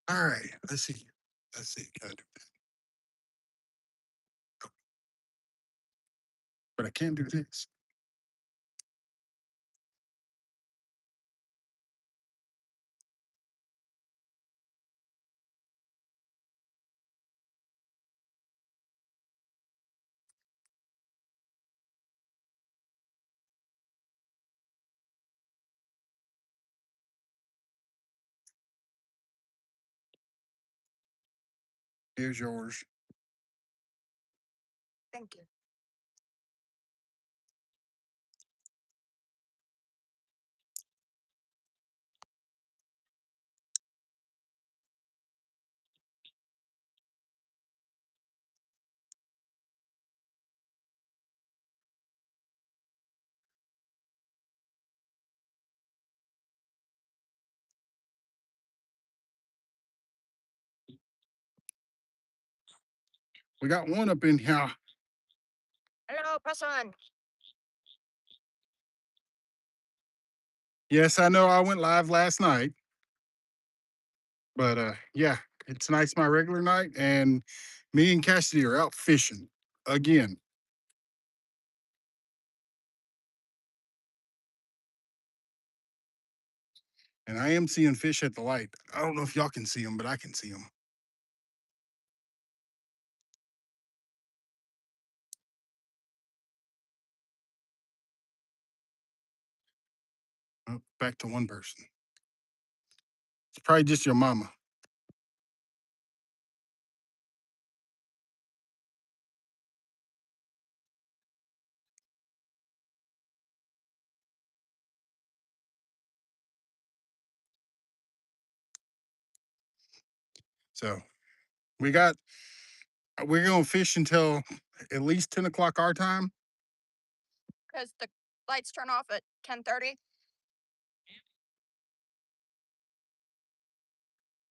All right, let's see. Let's see. Gotta do that. But I can't do this. Here's yours. Thank you. We got one up in here. Hello, person. Yes, I know I went live last night, but yeah, it's tonight's my regular night, and me and Cassidy are out fishing again. And I am seeing fish at the light. I don't know if y'all can see them, but I can see them. Oh, back to one person. It's probably just your mama. So we got we're gonna fish until at least 10 o'clock our time. Because the lights turn off at 10:30.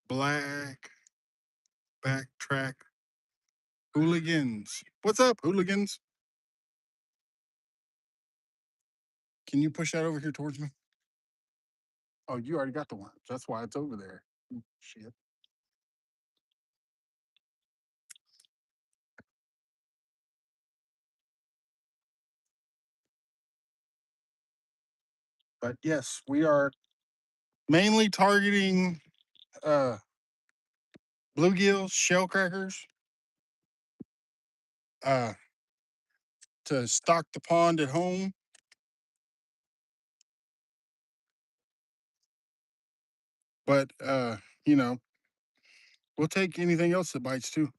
Black backtrack hooligans. What's up, hooligans? Can you push that over here towards me? Oh, you already got the one. That's why it's over there. Shit. But yes, we are mainly targeting uh bluegills, shell crackers, uh to stock the pond at home. But you know, we'll take anything else that bites too.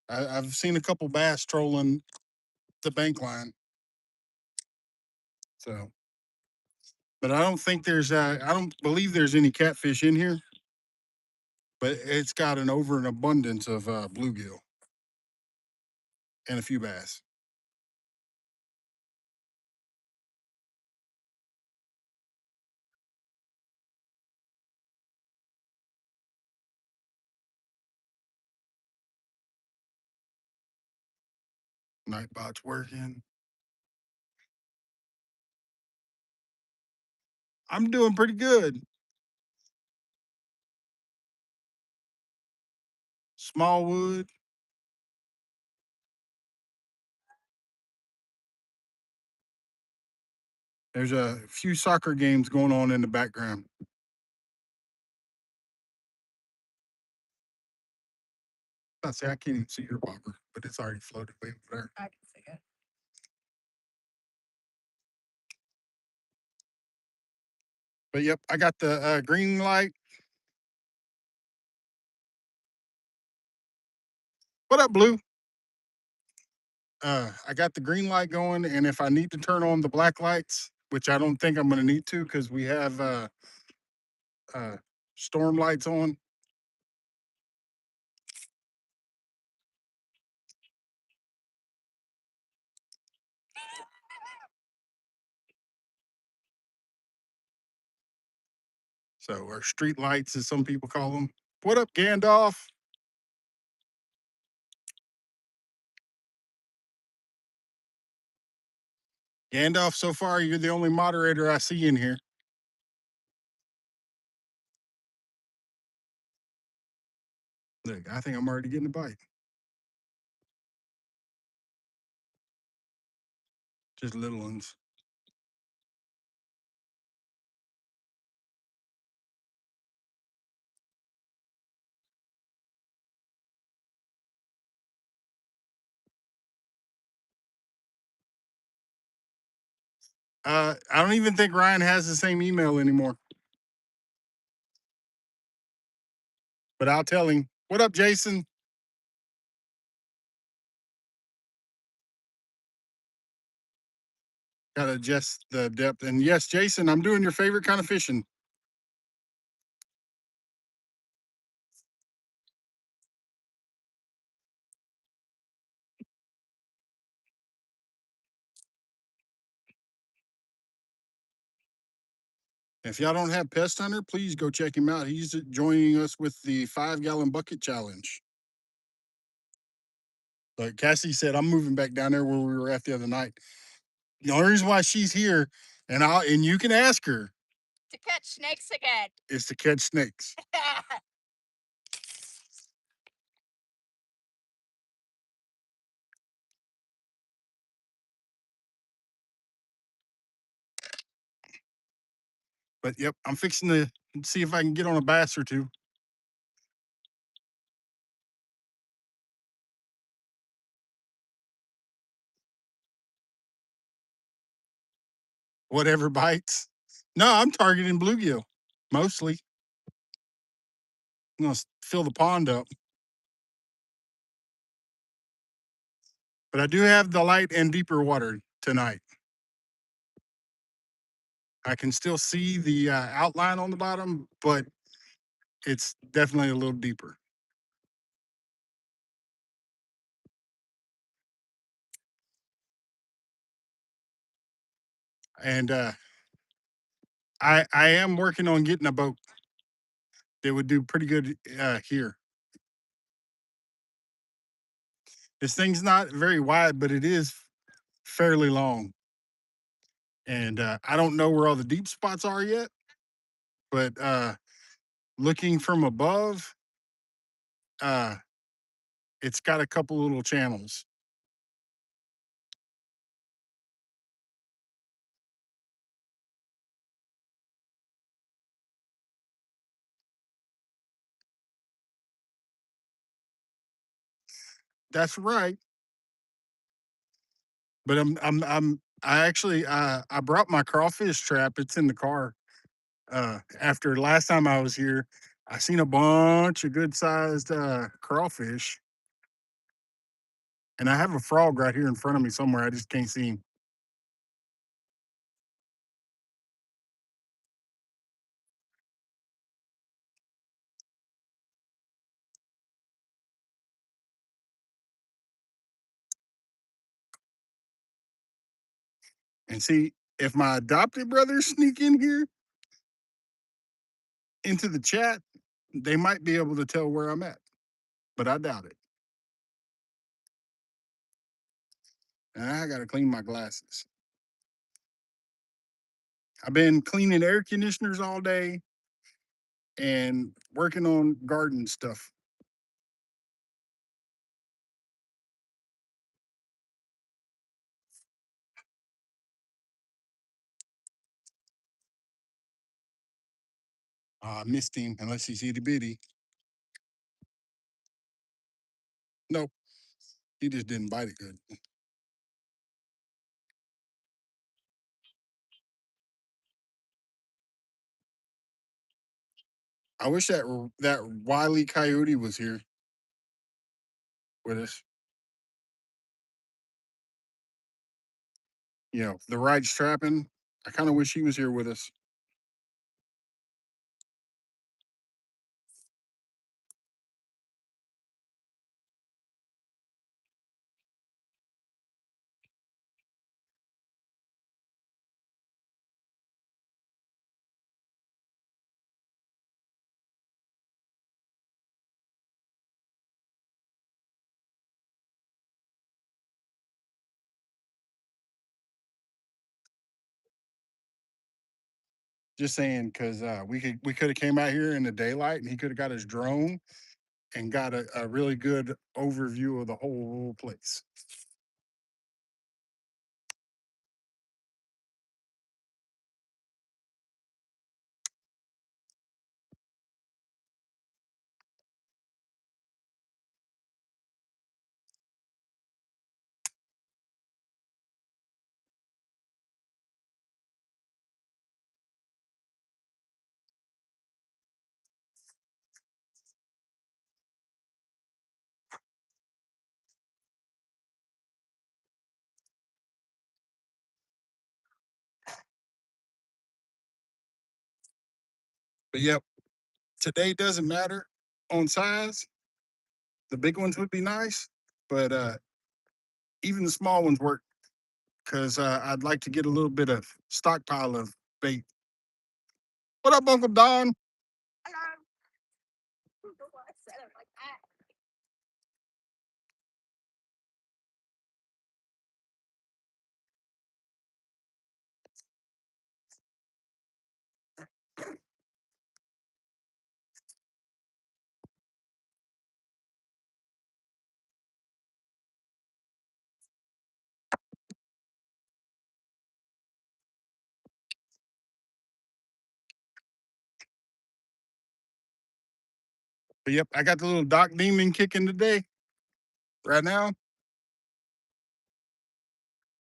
I've seen a couple bass trolling the bank line. So, but I don't think there's I don't believe there's any catfish in here, but it's got an over an abundance of bluegill and a few bass. Nightbot's working. I'm doing pretty good. Smallwood. There's a few soccer games going on in the background. I say I can't even see your bobber, but it's already floated way over there. I can see it. But yep, I got the green light. What up, Blue? I got the green light going, and if I need to turn on the black lights, which I don't think I'm going to need to because we have uh, storm lights on. So, or street lights, as some people call them. What up, Gandalf? Gandalf, so far, you're the only moderator I see in here. Look, I think I'm already getting a bite. Just little ones. I don't even think Ryan has the same email anymore. But I'll tell him. What up, Jason? Gotta adjust the depth. And yes, Jason, I'm doing your favorite kind of fishing. If y'all don't have Pest Hunter, please go check him out. He's joining us with the 5 gallon bucket challenge. Like Cassie said, I'm moving back down there where we were at the other night. The only reason why she's here, and you can ask her, To catch snakes again. is to catch snakes. But yep, I'm fixing to see if I can get on a bass or two. Whatever bites. No, I'm targeting bluegill mostly. I'm gonna fill the pond up. But I do have the light and deeper water tonight. I can still see the outline on the bottom, but it's definitely a little deeper. And I am working on getting a boat that would do pretty good here. This thing's not very wide, but it is fairly long. And I don't know where all the deep spots are yet, but looking from above, uh, it's got a couple little channels. That's right. But I actually I brought my crawfish trap. It's in the car. After last time I was here, I seen a bunch of good sized crawfish, and I have a frog right here in front of me somewhere. I just can't see him. And see, if my adopted brothers sneak in here into the chat, they might be able to tell where I'm at, but I doubt it. And I got to clean my glasses. I've been cleaning air conditioners all day and working on garden stuff. I missed him unless he's itty bitty. Nope, he just didn't bite it good. I wish that wily coyote was here with us. The right strapping. I kind of wish he was here with us. Just saying, because we could have came out here in the daylight and he could have got his drone and got a really good overview of the whole place. But yep, today doesn't matter on size. The big ones would be nice, but even the small ones work because I'd like to get a little bit of stockpile of bait. What up, Uncle Don? Hello. I don't know why I said it like that. But yep, I got the little Doc Demon kicking today. Right now,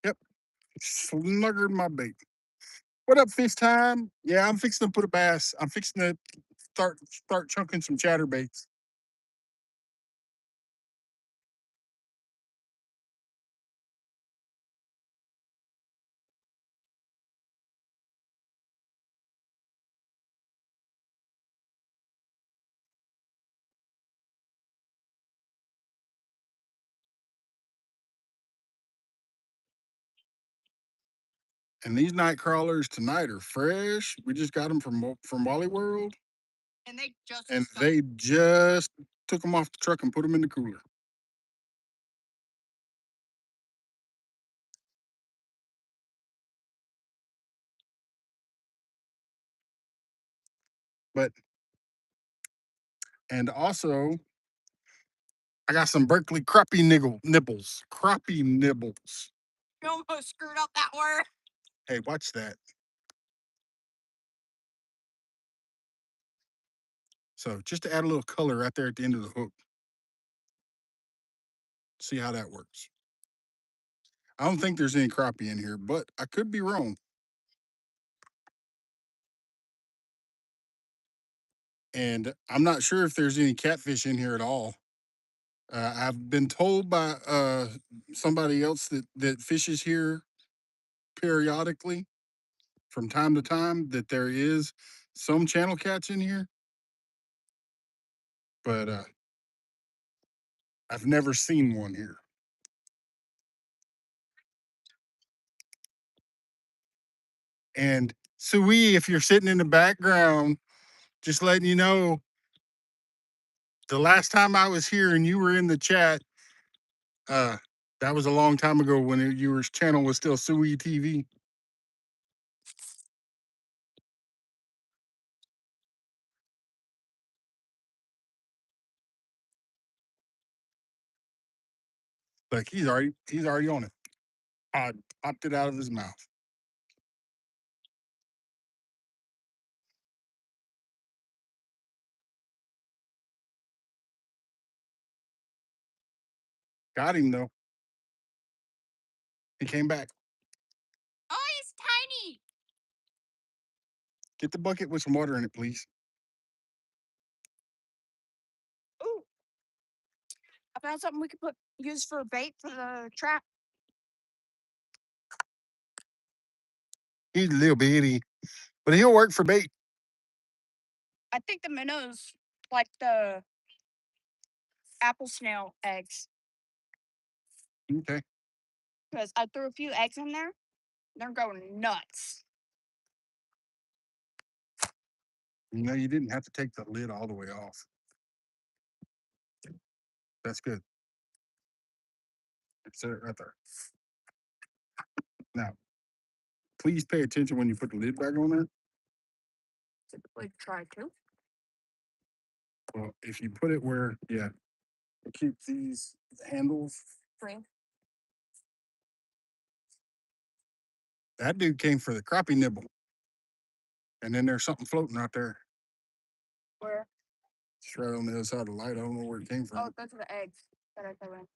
yep, snuggered my bait. What up, fish time? Yeah, I'm fixing to put a bass. I'm fixing to start chunking some chatterbaits. And these night crawlers tonight are fresh. We just got them from Wally World, And they just and started. they just took them off the truck and put them in the cooler. But and also I got some Berkeley crappie nibbles. Crappie nibbles. You almost screwed up that word. Hey, watch that. So just to add a little color right there at the end of the hook. See how that works. I don't think there's any crappie in here, but I could be wrong. And I'm not sure if there's any catfish in here at all. I've been told by somebody else that fishes here periodically from time to time that there is some channel cats in here, but I've never seen one here. And Sui, if you're sitting in the background, just letting you know, the last time I was here and you were in the chat, uh, that was a long time ago when your channel was still Sui TV. Like he's already on it. I popped it out of his mouth. Got him though. He came back. Oh, he's tiny. Get the bucket with some water in it, please. Ooh, I found something we could use for bait for the trap. He's a little bitty, but he'll work for bait. I think the minnows like the apple snail eggs Okay. because I threw a few eggs in there. They're going nuts. You didn't have to take the lid all the way off. That's good. Set it right there. Now, please pay attention when you put the lid back on there. Typically try to. Well, if you put it where, yeah, keep these handles. Free. That dude came for the crappie nibble. And then there's something floating out there. Where? It's right on the other side of the light. I don't know where it came from. Oh, those are the eggs that I threw in.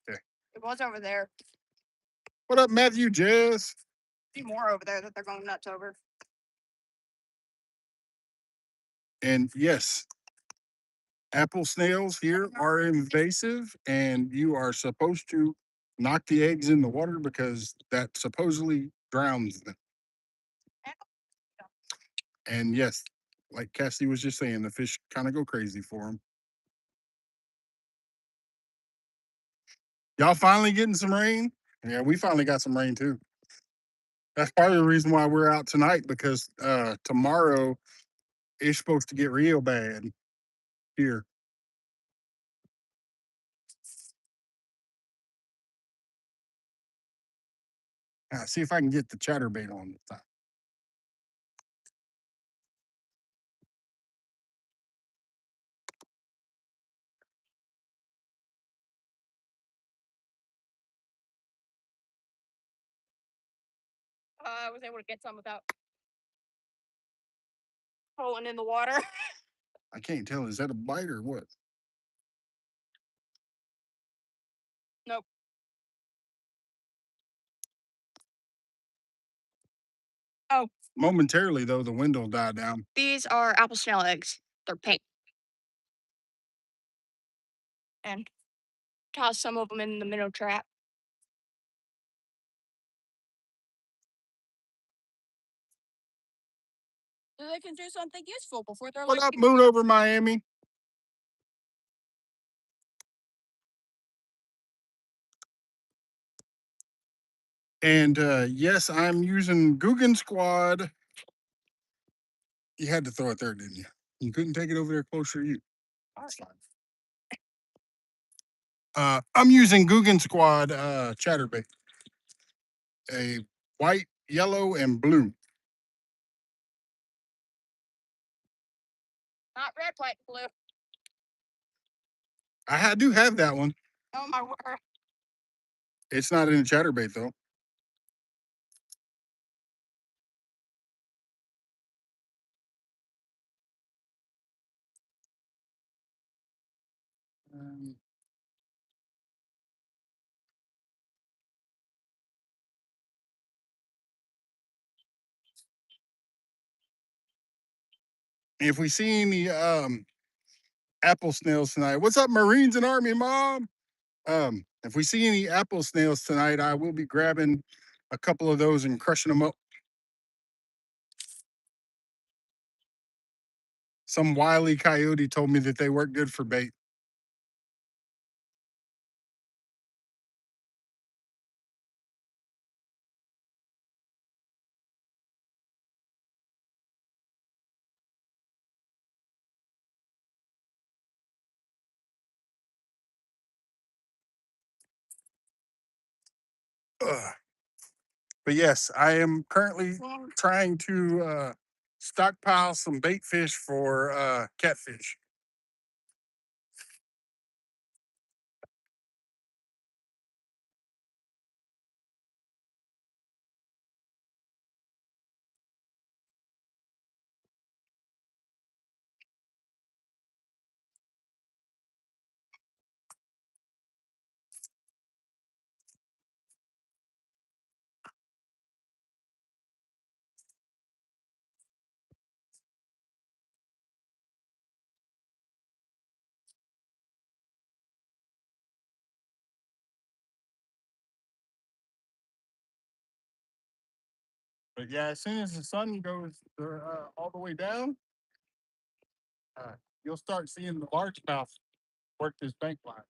Okay. It was over there. What up, Matthew Jess? A few more over there that they're going nuts over. And yes, apple snails here are invasive, and you are supposed to knock the eggs in the water because that supposedly drowns them. And yes, like Cassie was just saying, the fish kind of go crazy for them. Y'all finally getting some rain? Yeah, we finally got some rain too. That's part of the reason why we're out tonight because tomorrow it's supposed to get real bad here. See if I can get the chatterbait on this time. I was able to get some without pulling in the water. I can't tell. Is that a bite or what? Nope. Oh, Momentarily, though, the wind will die down. these are apple snail eggs. They're pink. And toss some of them in the minnow trap. So they can do something useful before they're What like. up, Moon over Miami? And yes, I'm using Guggen Squad. You had to throw it there, didn't you? You couldn't take it over there closer to you. That's fine. I'm using Guggen Squad chatterbait. A white, yellow, and blue. Not red, white, blue. Do have that one. Oh my word. It's not in a chatterbait though. Um, if we see any apple snails tonight, what's up, Marines and Army Mom? If we see any apple snails tonight, I will be grabbing a couple of those and crushing them up. Some wily coyote told me that they work good for bait. Ugh. But yes, I am currently trying to stockpile some bait fish for catfish. But yeah, as soon as the sun goes all the way down, uh, you'll start seeing the largemouth work this bank line.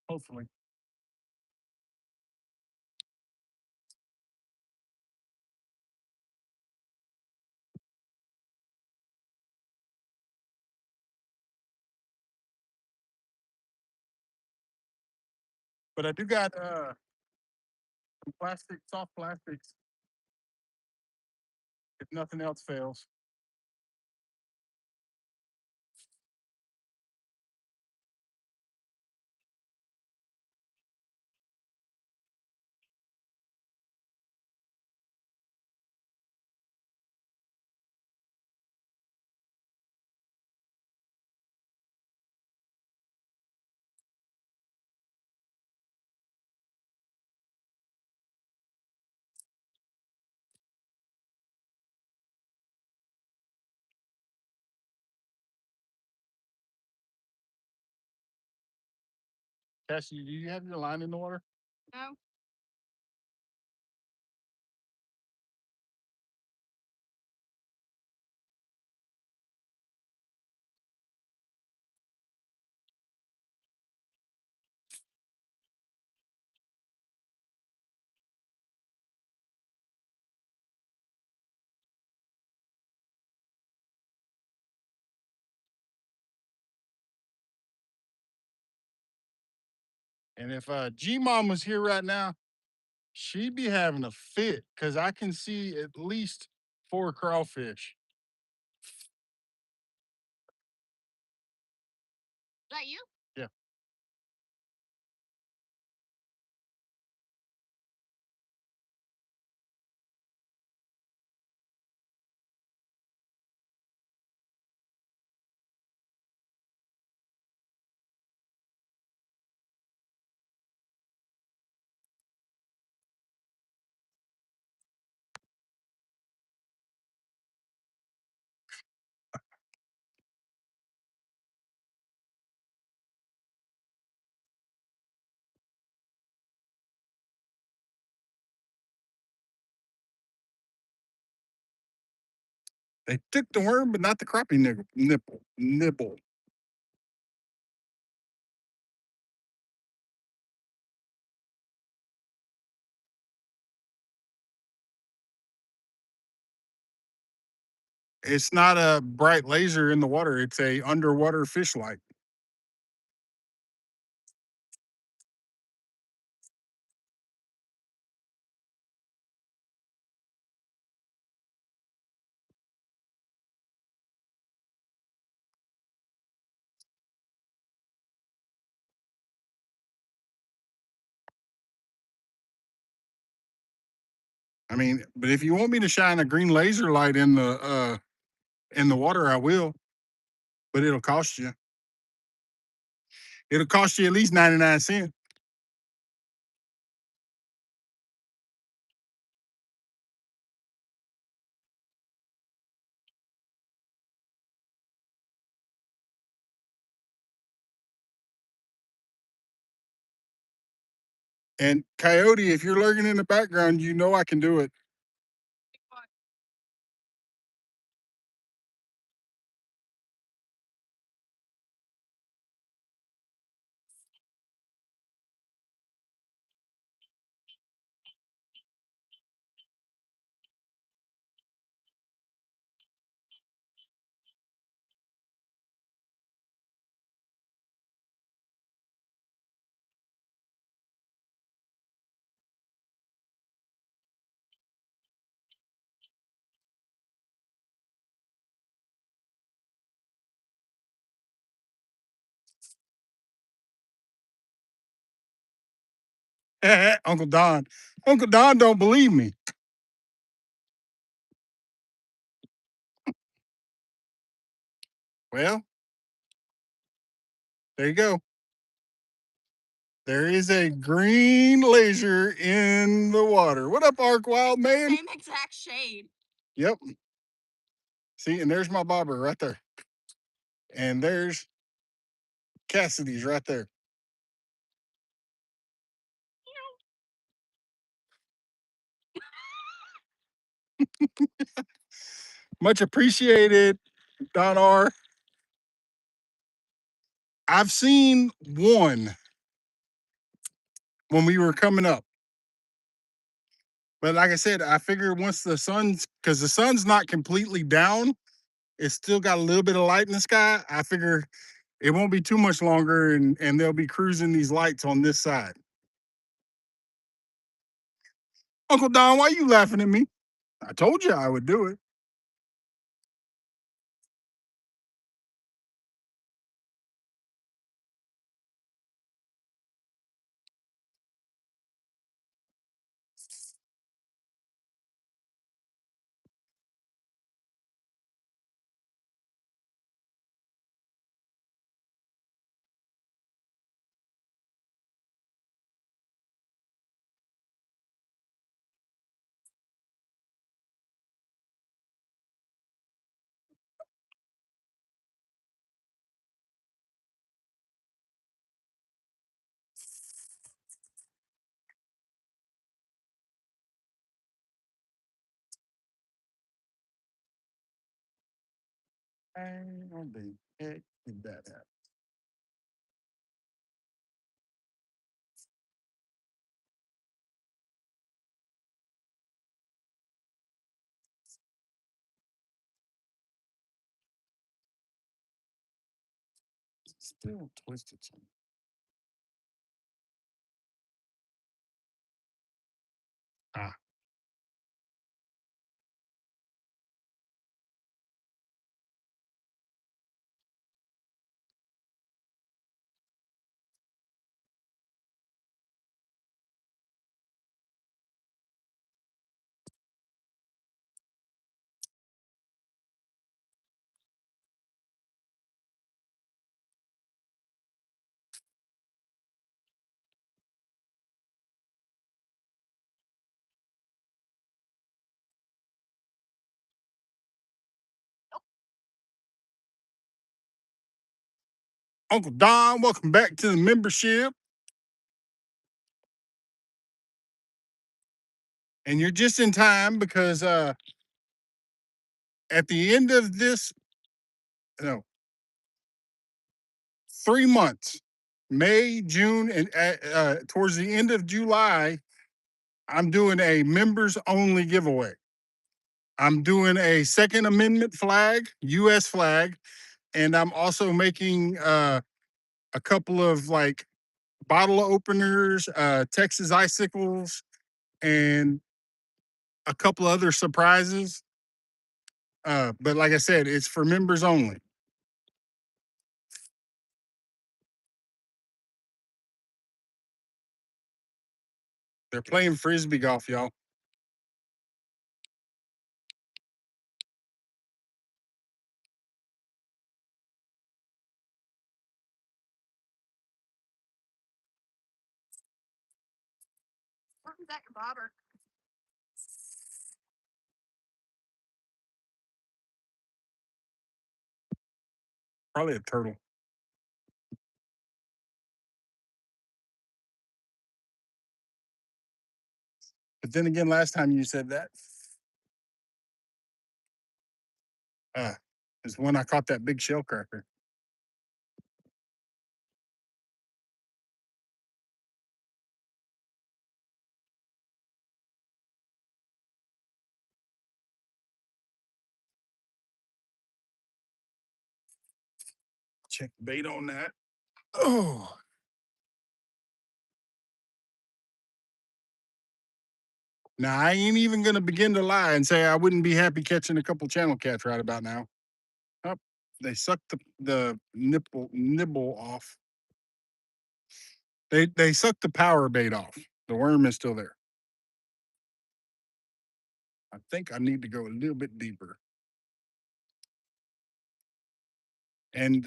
Hopefully. But I do got some plastic, soft plastics, if nothing else fails. Cassie, do you have your line in the water? No. And if G Mom was here right now, she'd be having a fit because I can see at least 4 crawfish. Is that you? Yeah. They took the worm, but not the crappie nibble. It's not a bright laser in the water. It's a underwater fish light. I mean, but if you want me to shine a green laser light in the water, I will. But it'll cost you. It'll cost you at least 99 cents. And Coyote, if you're lurking in the background, you know I can do it. Uncle Don. Uncle Don don't believe me. Well, there you go. There is a green laser in the water. What up, Ark Wild Man? Same exact shade. Yep. See, and there's my bobber right there. And there's Cassidy's right there. Much appreciated, Don R. I've seen one when we were coming up. But like I said, I figured once because the sun's not completely down, it's still got a little bit of light in the sky. I figure it won't be too much longer and they'll be cruising these lights on this side. Uncle Don, why are you laughing at me? I told you I would do it. How the heck did that happen? Still twisted. Ah, Uncle Don, welcome back to the membership. And you're just in time because at the end of this, no, 3 months, May, June, and towards the end of July, I'm doing a members only giveaway. I'm doing a Second Amendment flag, U.S. flag, and I'm also making a couple of like bottle openers, Texas icicles, and a couple other surprises. But like I said, it's for members only. They're playing frisbee golf, y'all. What was that, your bobber? Probably a turtle. But then again, last time you said that, uh, is when I caught that big shell cracker. Check bait on that. Oh, now I ain't even gonna begin to lie and say I wouldn't be happy catching a couple channel cats right about now. Oh, they sucked the nibble off. They sucked the power bait off. The worm is still there. I think I need to go a little bit deeper. And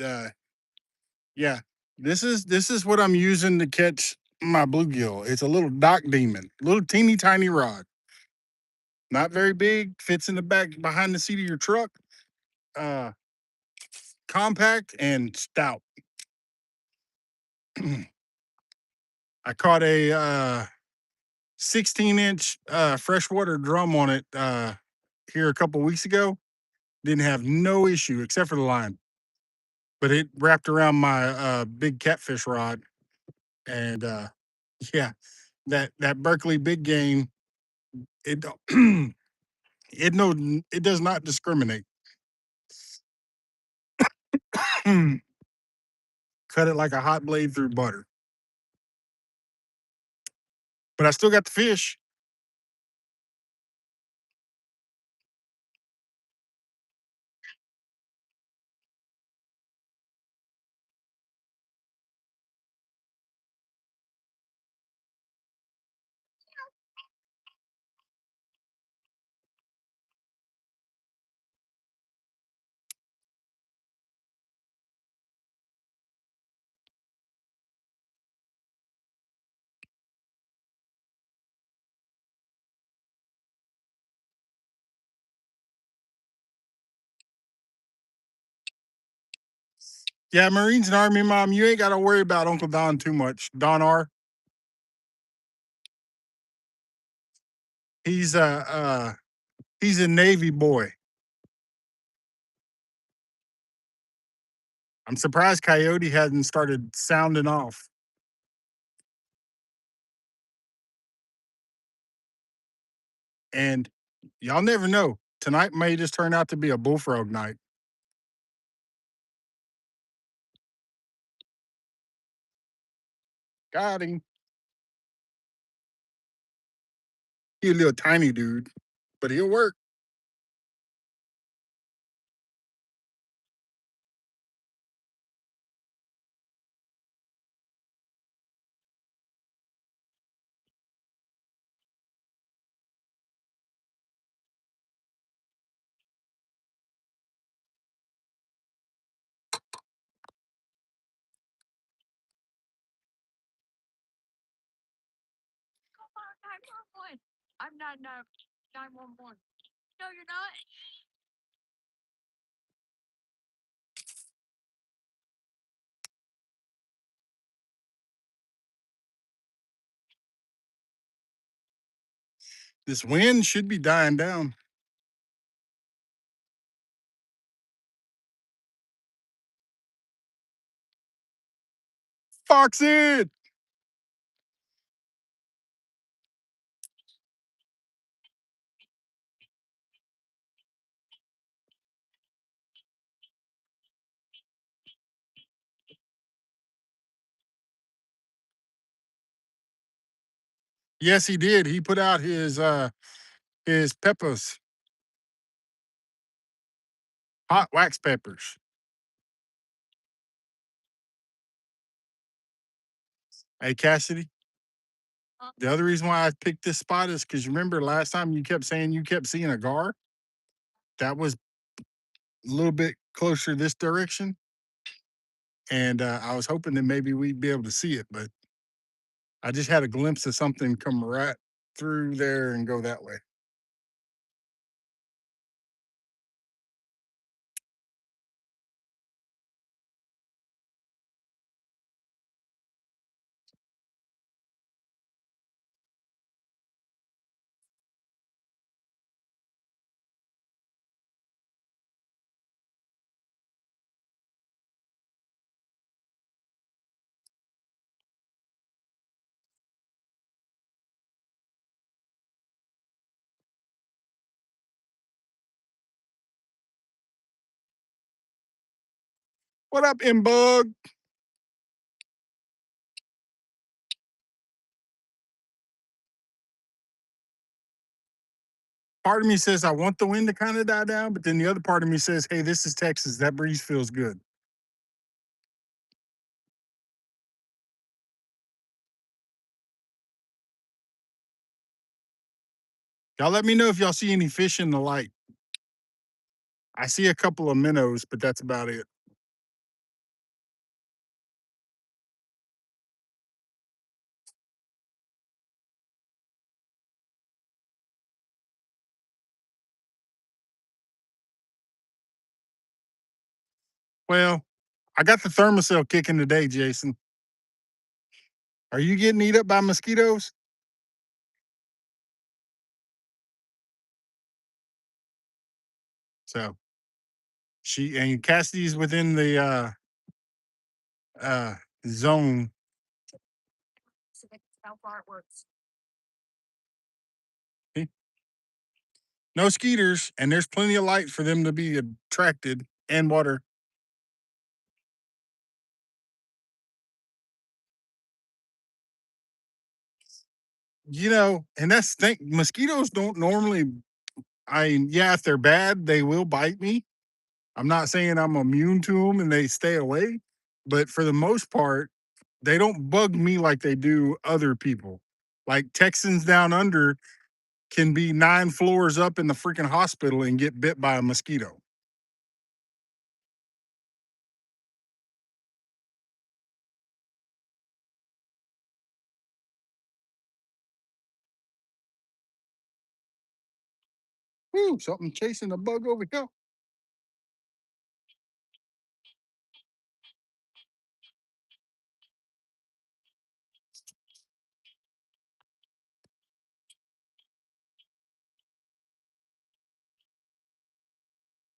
yeah, this is what I'm using to catch my bluegill. It's a little dock demon, little teeny tiny rod, not very big, fits in the back behind the seat of your truck. Uh, Compact and stout. I caught a 16-inch freshwater drum on it here a couple weeks ago. Didn't have no issue except for the line, but it wrapped around my big catfish rod, and yeah, that Berkeley big game, it don't- it no it does not discriminate. Cut it like a hot blade through butter. But I still got the fish. Yeah, Marines and Army Mom, you ain't got to worry about Uncle Don too much. Don R. He's a he's a Navy boy. I'm surprised Coyote hadn't started sounding off. And y'all never know. Tonight may just turn out to be a bullfrog night. Got him. He a little tiny dude, but he'll work. Come on, 911. I'm not 911. No, you're not. This wind should be dying down. Fox it. Yes, he did. He put out his peppers, hot wax peppers. Hey Cassidy, the other reason why I picked this spot is because you remember last time you kept saying you kept seeing a gar? That was a little bit closer this direction. And I was hoping that maybe we'd be able to see it, but I just had a glimpse of something come right through there and go that way. What up, M Bug? Part of me says I want the wind to kind of die down, but then the other part of me says, hey, this is Texas. That breeze feels good. Y'all let me know if y'all see any fish in the light. I see a couple of minnows, but that's about it. Well, I got the thermocell kicking today, Jason. Are you getting eat up by mosquitoes? So she and Cassidy's within the uh zone. So that's how far it works. Eh, no skeeters, and there's plenty of light for them to be attracted and water. And that's the thing. Mosquitoes don't normally. Yeah, if they're bad, they will bite me. I'm not saying I'm immune to them and they stay away, but for the most part, they don't bug me like they do other people. Like Texans down under can be 9 floors up in the freaking hospital and get bit by a mosquito. Woo, something chasing a bug over here.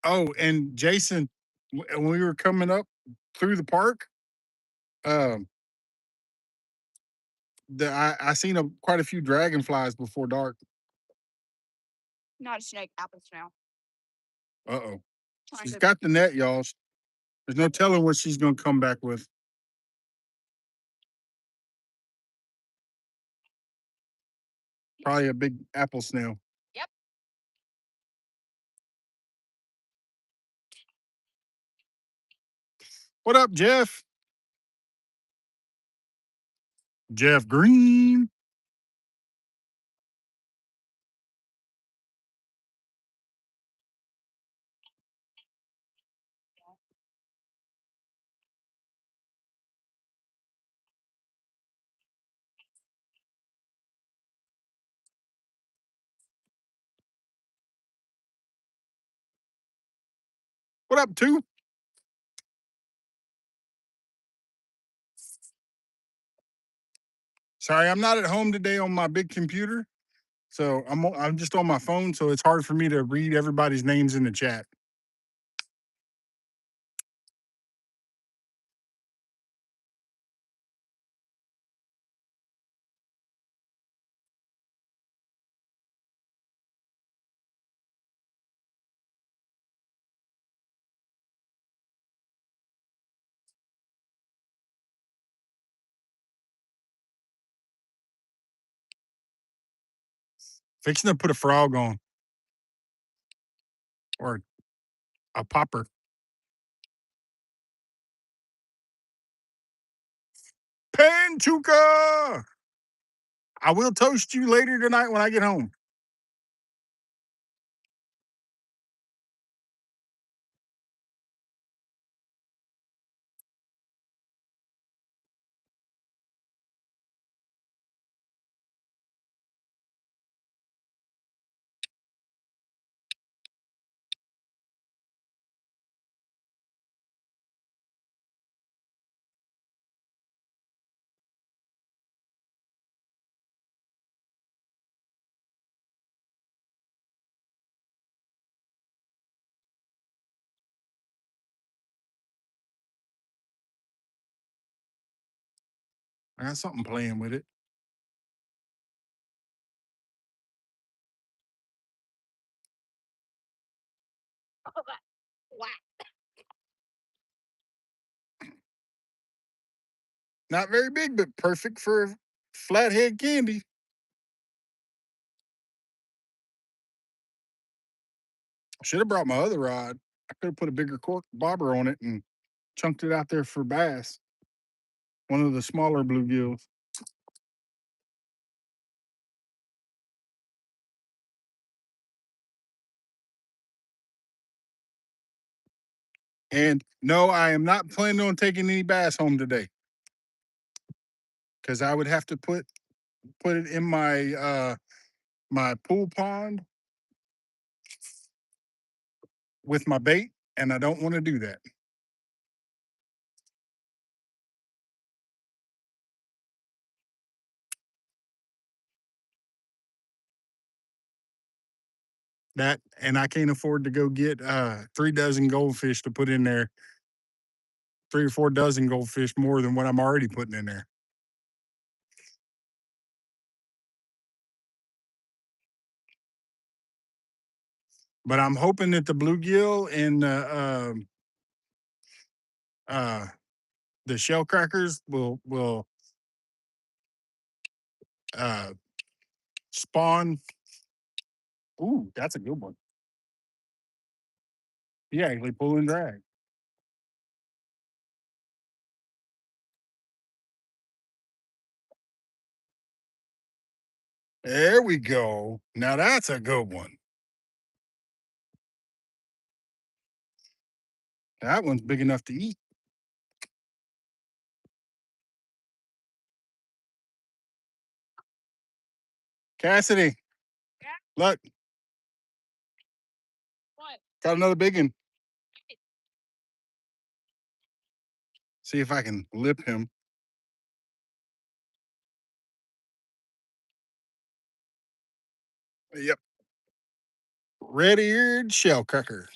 Oh, and Jason, when we were coming up, through the park, um, I seen quite a few dragonflies before dark. Not a snake, apple snail. Uh oh. Trying She's to. got the net, y'all. There's no telling what she's gonna come back with. Probably a big apple snail. Yep. What up, Jeff? Jeff Green. What up, too? Sorry, I'm not at home today on my big computer, so I'm just on my phone, so it's hard for me to read everybody's names in the chat. Fixing to put a frog on or a popper. Panchuka! I will toast you later tonight when I get home. I got something playing with it. Not very big, but perfect for flathead candy. Should have brought my other rod. I could have put a bigger cork bobber on it and chunked it out there for bass. One of the smaller bluegills. And no, I am not planning on taking any bass home today because I would have to put it in my pool pond with my bait, and I don't want to do that. That and I can't afford to go get 3 dozen goldfish to put in there, 3 or 4 dozen goldfish more than what I'm already putting in there. But I'm hoping that the bluegill and uh, the shell crackers will uh, spawn. Ooh, that's a good one. Yeah, actually pull and drag. There we go. Now that's a good one. That one's big enough to eat. Cassidy, Yeah. look, What? got another big one. See if I can lip him. Yep. Red-eared shell cracker.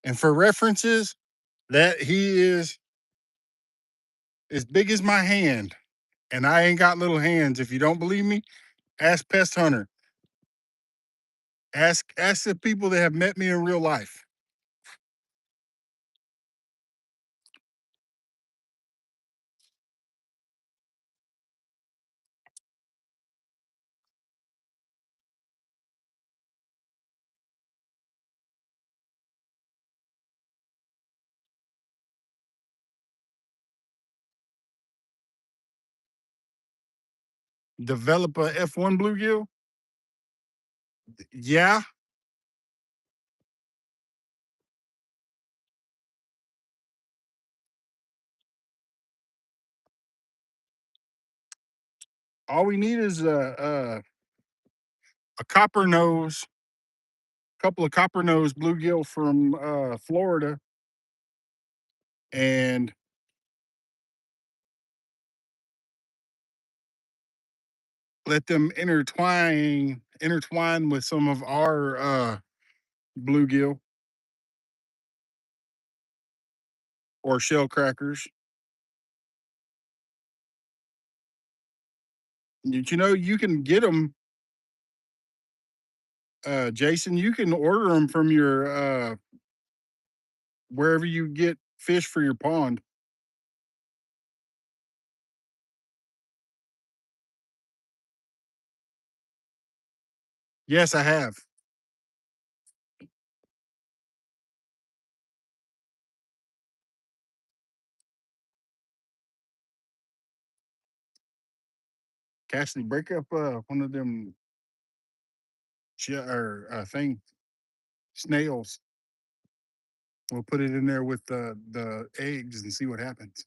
And for references, that he is as big as my hand, and I ain't got little hands. If you don't believe me, ask Pest Hunter. Ask the people that have met me in real life. Develop a F1 bluegill. Yeah, all we need is a copper nose, couple of copper nose bluegill from Florida, and let them intertwine with some of our bluegill or shell crackers. Did you know you can get them, Jason? You can order them from your wherever you get fish for your pond. Yes, I have. Cassidy, break up one of them or thing snails. We'll put it in there with the eggs and see what happens.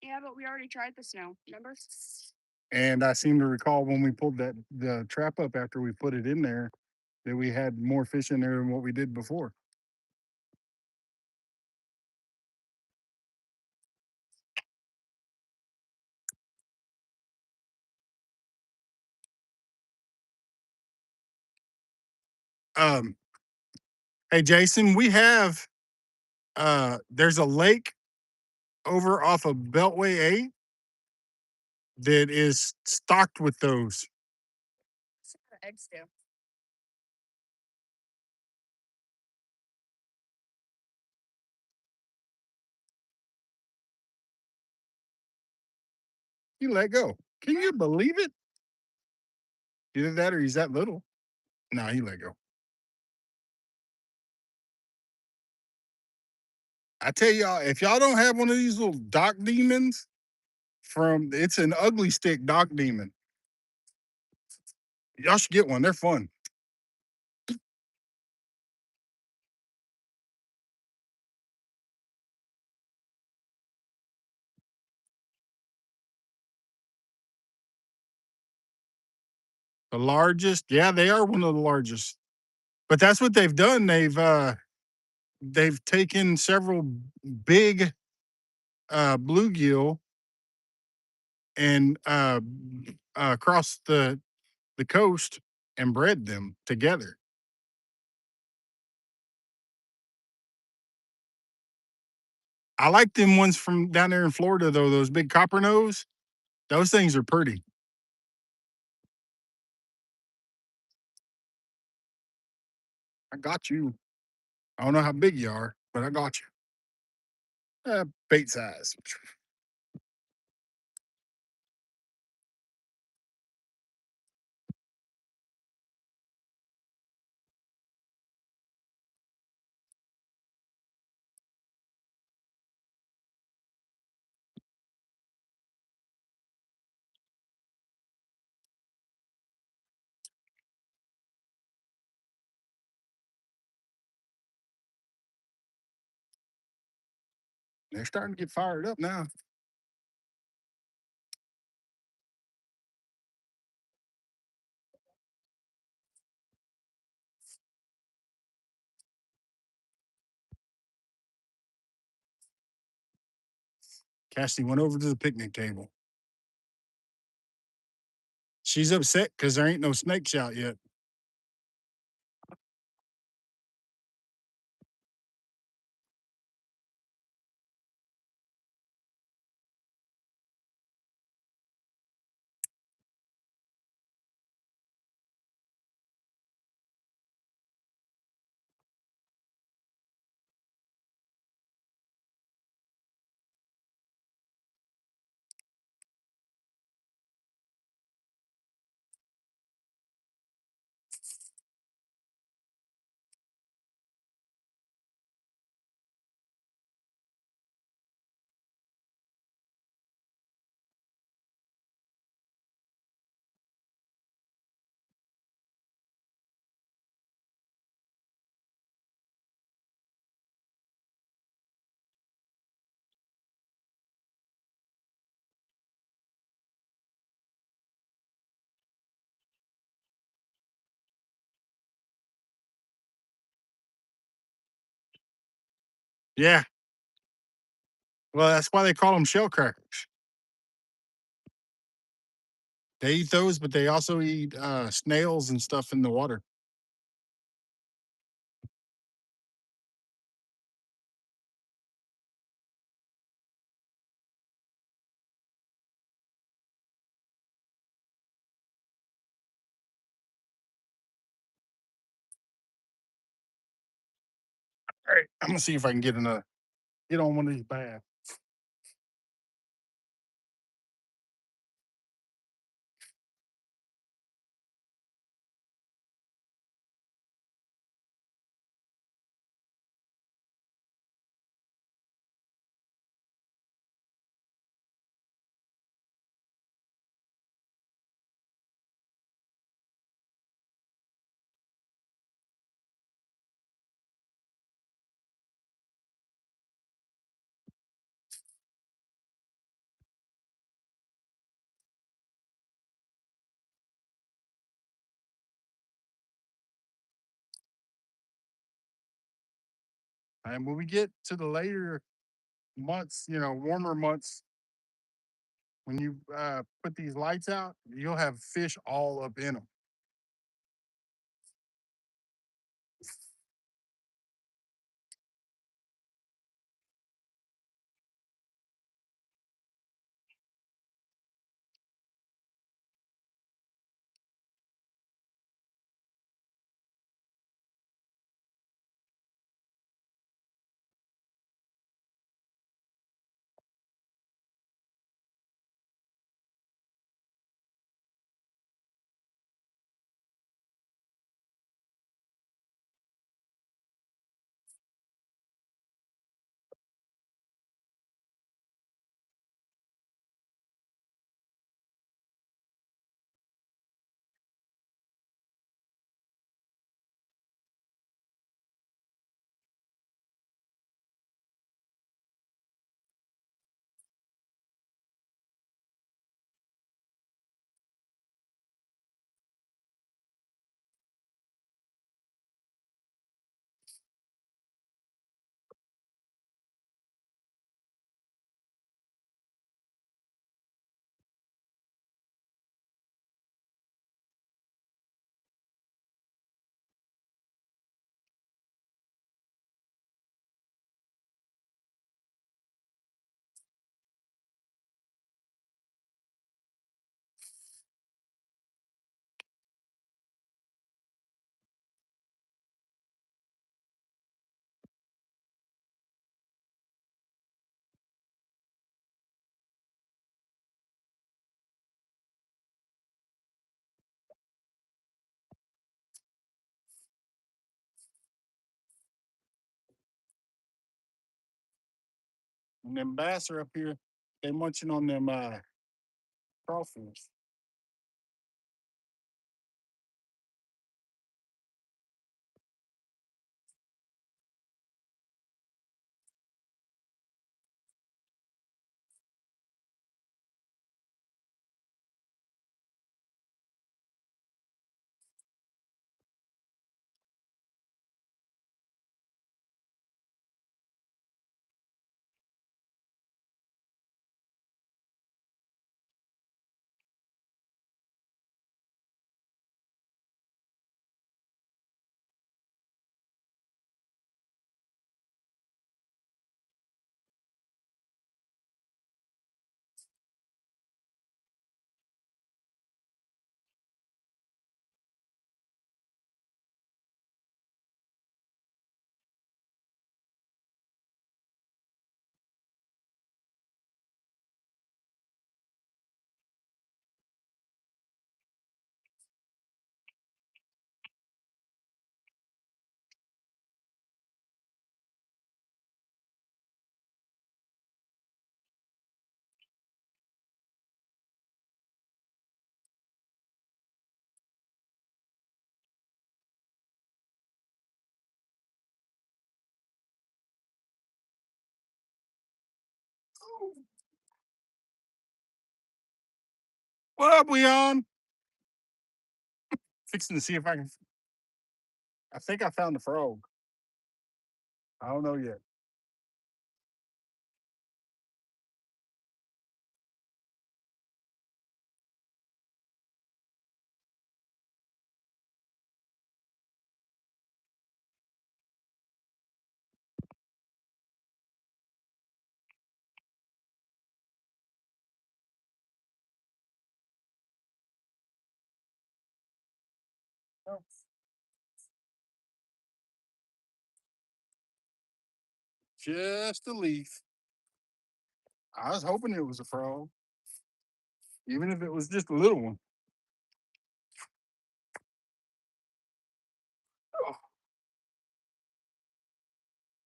Yeah, but we already tried the snow. Remember? And I seem to recall when we pulled the trap up after we put it in there that we had more fish in there than what we did before. Um, hey Jason, we have there's a lake over off of Beltway 8 that is stocked with those. The eggs do. You let go. Can you believe it? Either that or he's that little. No, he let go. I tell y'all, if y'all don't have one of these little dock demons from it's an ugly stick dock demon. Y'all should get one. They're fun. The largest, yeah, they are one of the largest. But that's what they've done. They've taken several big bluegill and across the coast and bred them together. I like them ones from down there in Florida though. Those big copper nose, those things are pretty. I got you. I don't know how big you are, but I got you. Bait size. They're starting to get fired up now. Cassidy went over to the picnic table. She's upset because there ain't no snakes out yet. Yeah. Well, that's why they call them shell crackers. They eat those, but they also eat snails and stuff in the water. All right, I'm gonna see if I can get on one of these baths. And when we get to the later months, warmer months, when you put these lights out, you'll have fish all up in them. And them bass are up here. They munching on them crawfish. What up, Leon? Fixing to see if I can. I think I found the frog. I don't know yet. Just a leaf. I was hoping it was a frog, even if it was just a little one.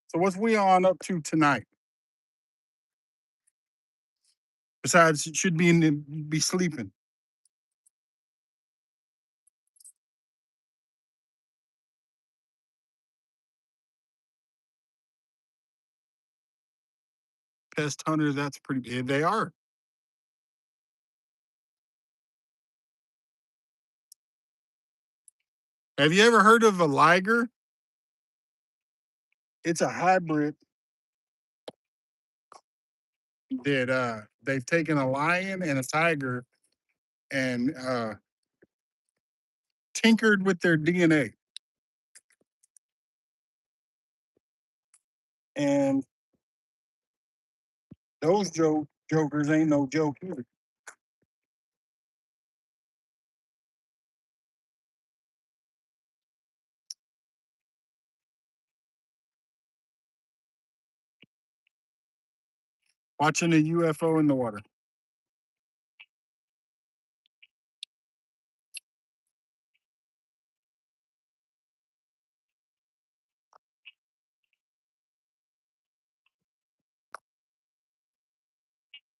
So what's we on up to tonight? Besides, it should be be sleeping. Pest hunter, that's pretty. Yeah, they are. Have you ever heard of a liger? It's a hybrid that they've taken a lion and a tiger and tinkered with their DNA. And those jokers ain't no joke either. Watching a UFO in the water.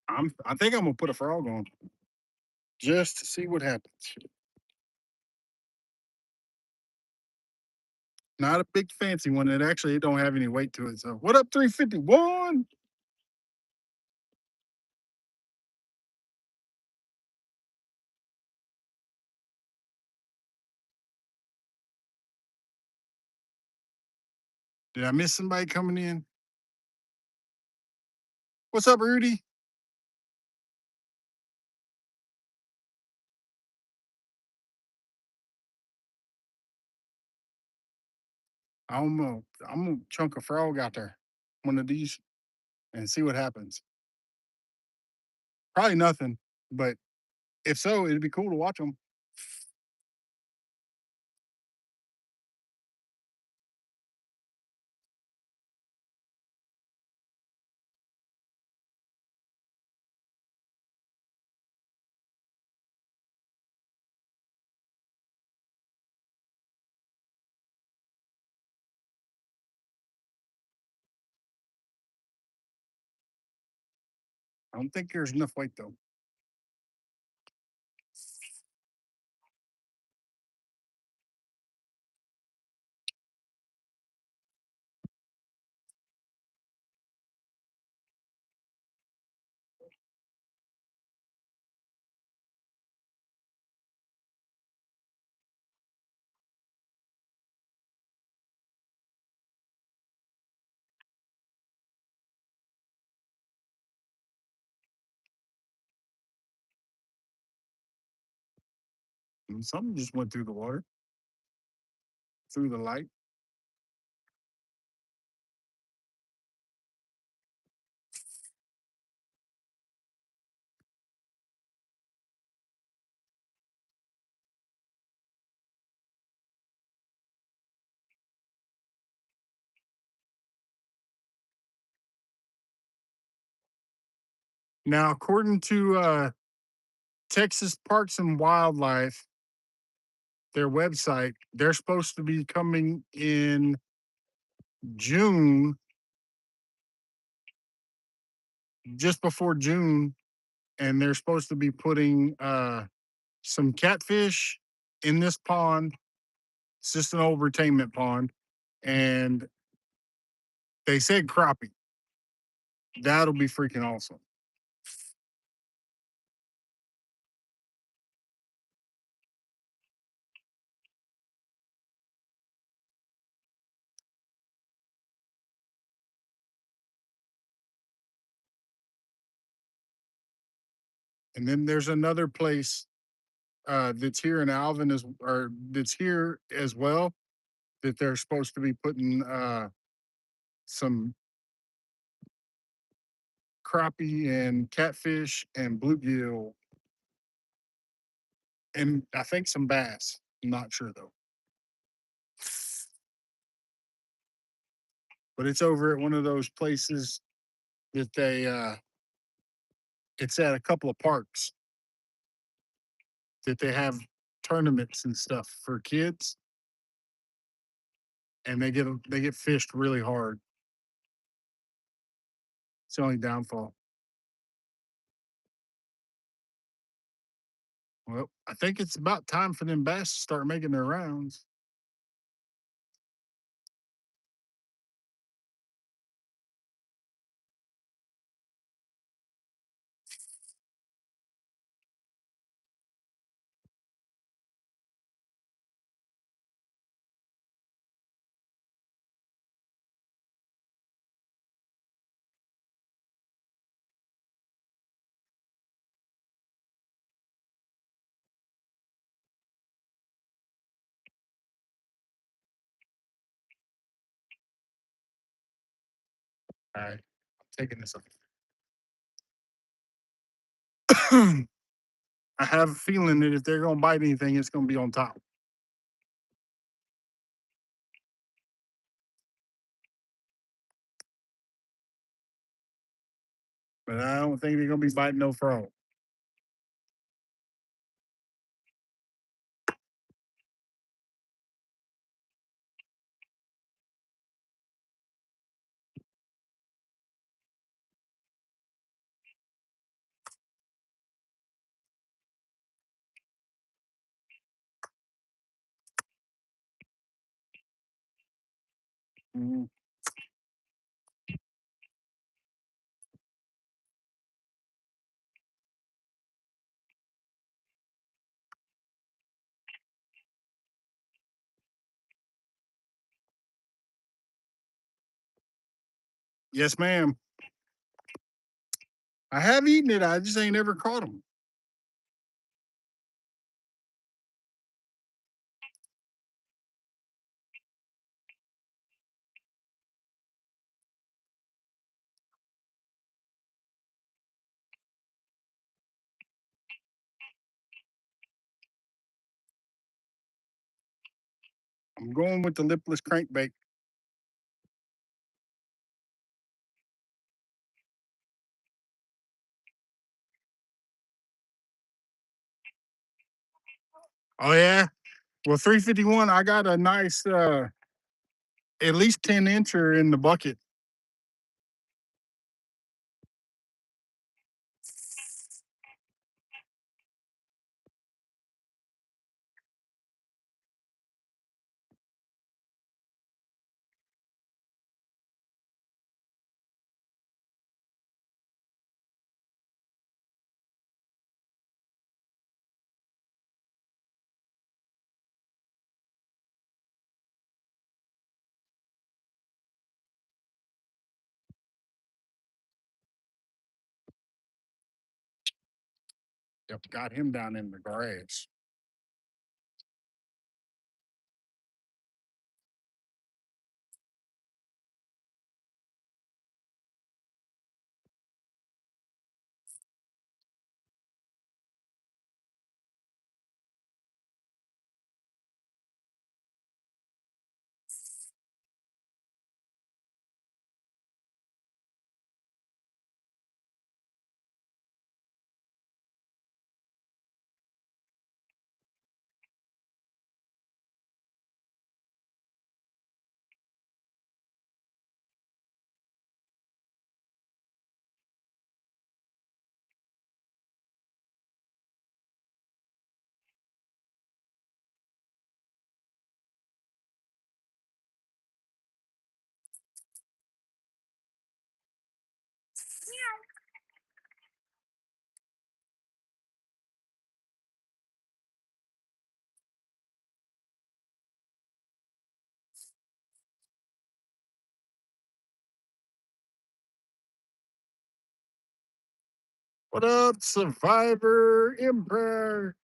I think I'm gonna put a frog on just to see what happens. Not a big fancy one. It don't have any weight to it. So what up, 351? Did I miss somebody coming in? What's up, Rudy? I'm gonna chunk a frog out there, one of these, and see what happens. Probably nothing, but if so, it'd be cool to watch them. I don't think there's enough weight though. And something just went through the water, through the light. Now, according to Texas Parks and Wildlife, their website, they're supposed to be coming in June, just before June, and they're supposed to be putting some catfish in this pond. It's just an old retainment pond, and they said crappie. That'll be freaking awesome. And then there's another place that's here in Alvin or that's here as well, that they're supposed to be putting some crappie and catfish and bluegill and I think some bass. I'm not sure though. but it's over at one of those places that it's at a couple of parks that they have tournaments and stuff for kids, and they get fished really hard. It's the only downfall. Well, I think it's about time for them bass to start making their rounds. All right, I'm taking this off. I have a feeling that if they're going to bite anything, it's going to be on top. But I don't think they're going to be biting no frog. Mhm. Yes, ma'am. I have eaten it. I just ain't ever caught them. I'm going with the lipless crankbait. Oh yeah. Well, 351. I got a nice, at least 10 incher in the bucket. Yep, got him down in the grass. What up, Survivor Empire?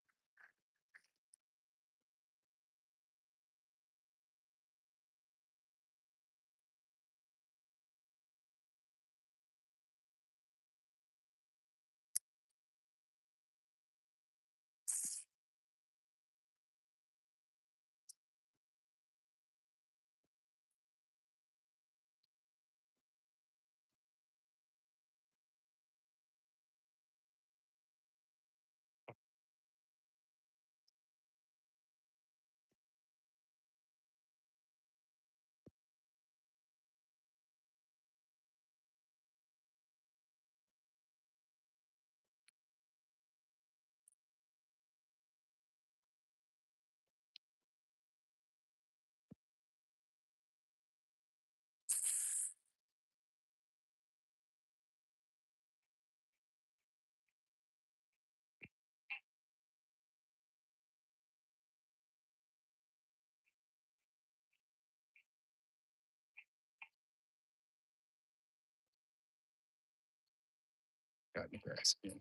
Got in the grass again.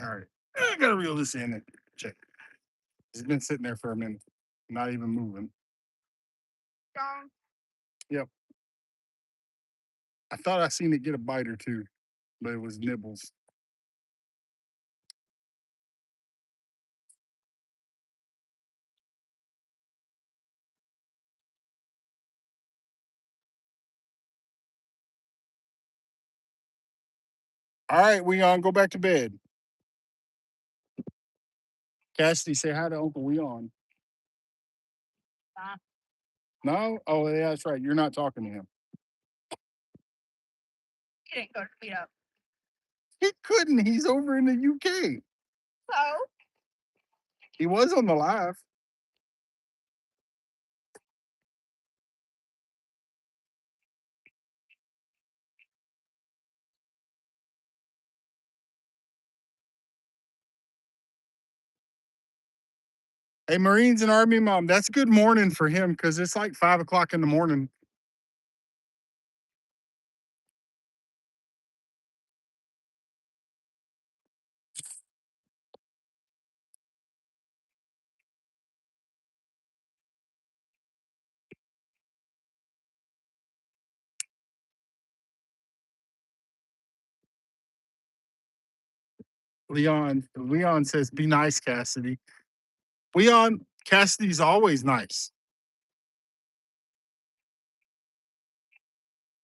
All right. I gotta reel this in and check. It's been sitting there for a minute, not even moving. Strong. Yep. I thought I seen it get a bite or two, but it was nibbles. All right, Weon, go back to bed. Cassidy, say hi to Uncle Weon. Nah. No? Oh, yeah, that's right. You're not talking to him. He didn't go to meet up. He couldn't. He's over in the UK. So He was on the live. Hey, Marines and Army Mom, that's good morning for him because it's like 5 o'clock in the morning. Leon says, be nice, Cassidy. Leon, Cassidy's always nice.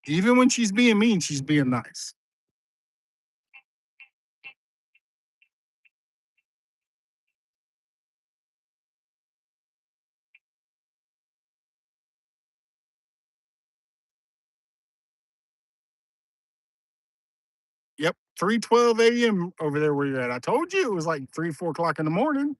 Even when she's being mean, she's being nice. Yep, 3:12 a.m. over there where you're at. I told you it was like 3, 4 o'clock in the morning.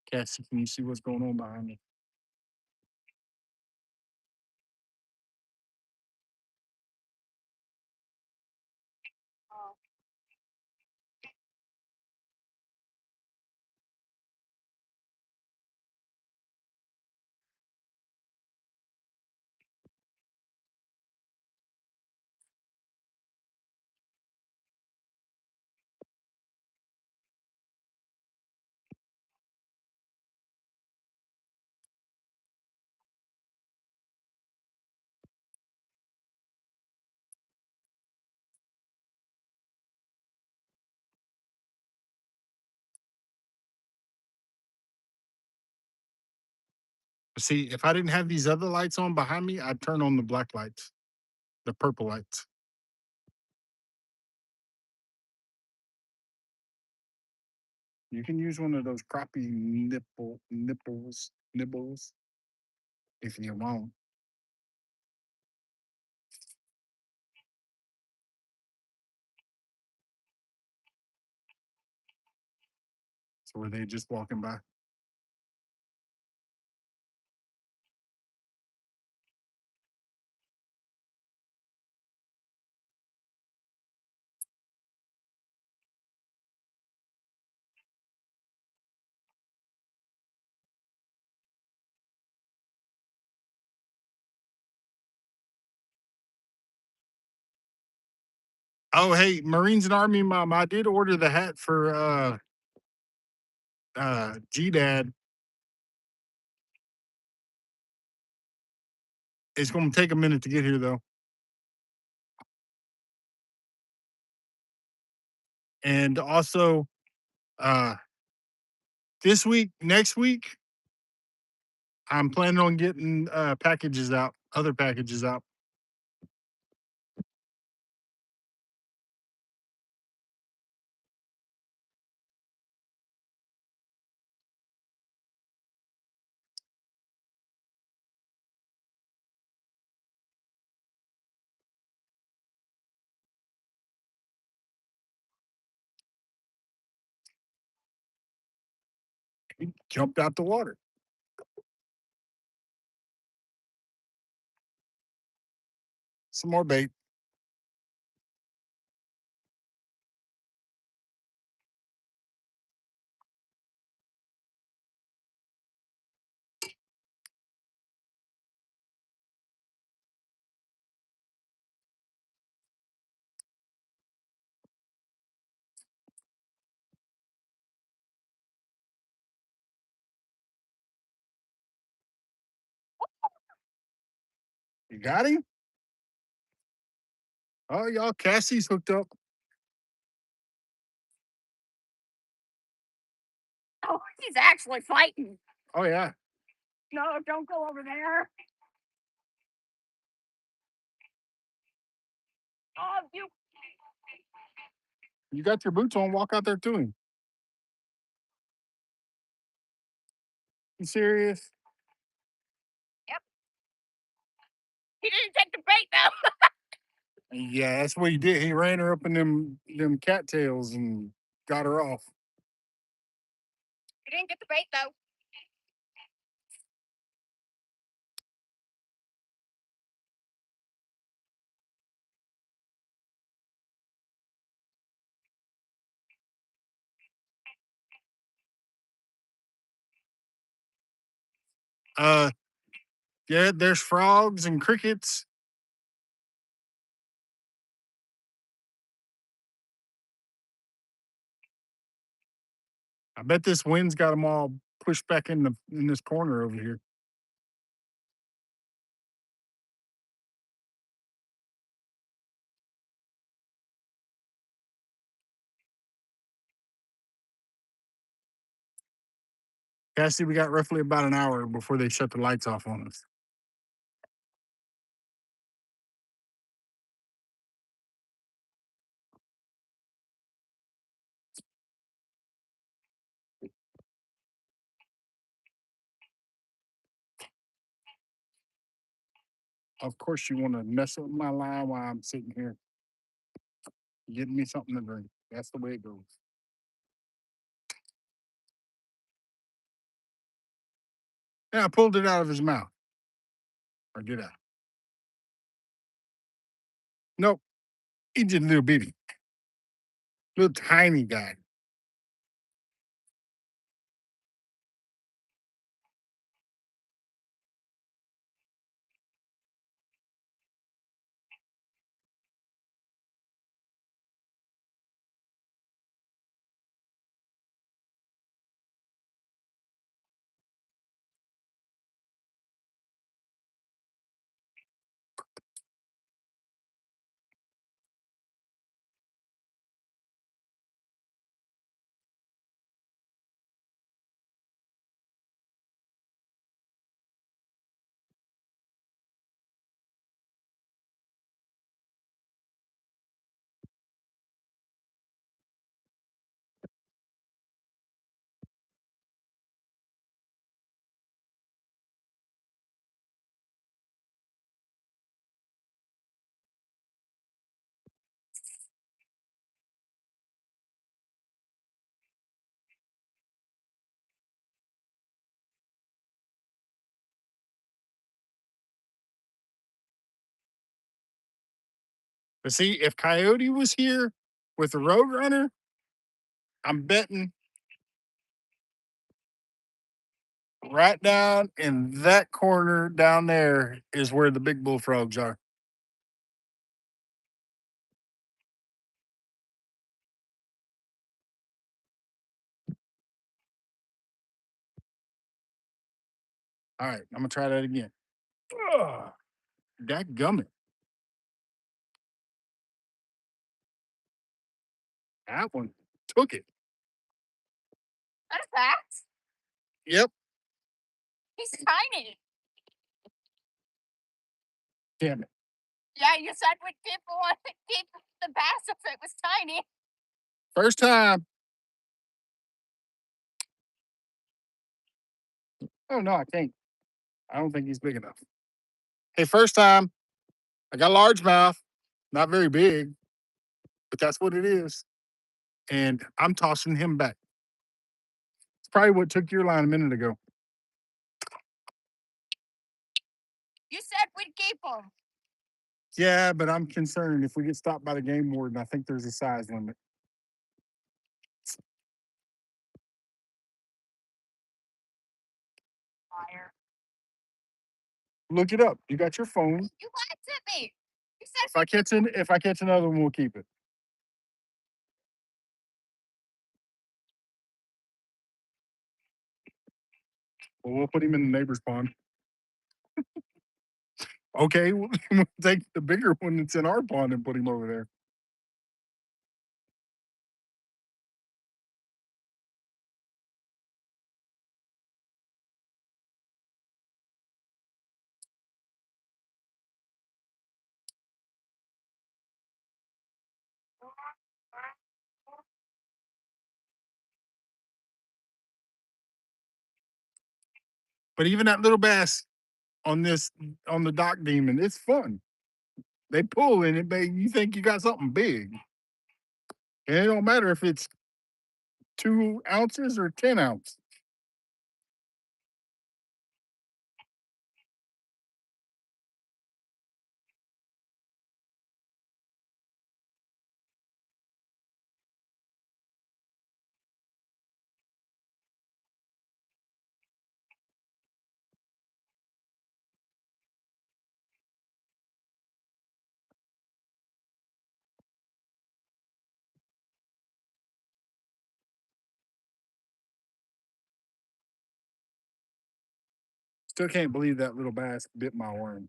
Cassie, can you see what's going on behind me? See, if I didn't have these other lights on behind me, I'd turn on the black lights, the purple lights. You can use one of those crappie nibbles if you want. So were they just walking by? Oh, hey, Marines and Army Mom, I did order the hat for G Dad. It's gonna take a minute to get here though. And also uh this week, next week, I'm planning on getting packages out, other packages out. He jumped out the water. Some more bait. You got him? Oh, y'all, Cassie's hooked up. Oh, he's actually fighting. Oh, yeah. No, don't go over there. Oh, you. You got your boots on, walk out there to him. You serious? Yep. He didn't take the bait though. Yeah, that's what he did. He ran her up in them cattails and got her off. He didn't get the bait though. Uh, yeah, there's frogs and crickets. I bet this wind's got them all pushed back in this corner over here. Cassie, we got roughly about an hour before they shut the lights off on us. Of course, you want to mess up my line while I'm sitting here getting me something to drink. That's the way it goes. Yeah, I pulled it out of his mouth. Or did I? Nope. He's just a little bitty, little tiny guy. But see, if Coyote was here with the Roadrunner, I'm betting right down in that corner down there is where the big bullfrogs are. All right, I'm gonna try that again. Ugh, that gummit. That one took it. That's a fact. Yep. He's tiny. Damn it. Yeah, you said we'd keep the bass if it was tiny. First time. Oh no, I can't. I don't think he's big enough. Hey, first time. I got a largemouth, not very big, but that's what it is. And I'm tossing him back. It's probably what took your line a minute ago. You said we'd keep them. Yeah, but I'm concerned if we get stopped by the game warden. I think there's a size limit. Liar. Look it up. You got your phone. You lied to me. You said If I catch another one, we'll keep it. Well, we'll put him in the neighbor's pond. Okay, we'll take the bigger one that's in our pond and put him over there. But even that little bass on this on the dock demon, it's fun. They pull in it, baby. You think you got something big. And it don't matter if it's 2 ounces or 10 ounce. Still can't believe that little bass bit my worm.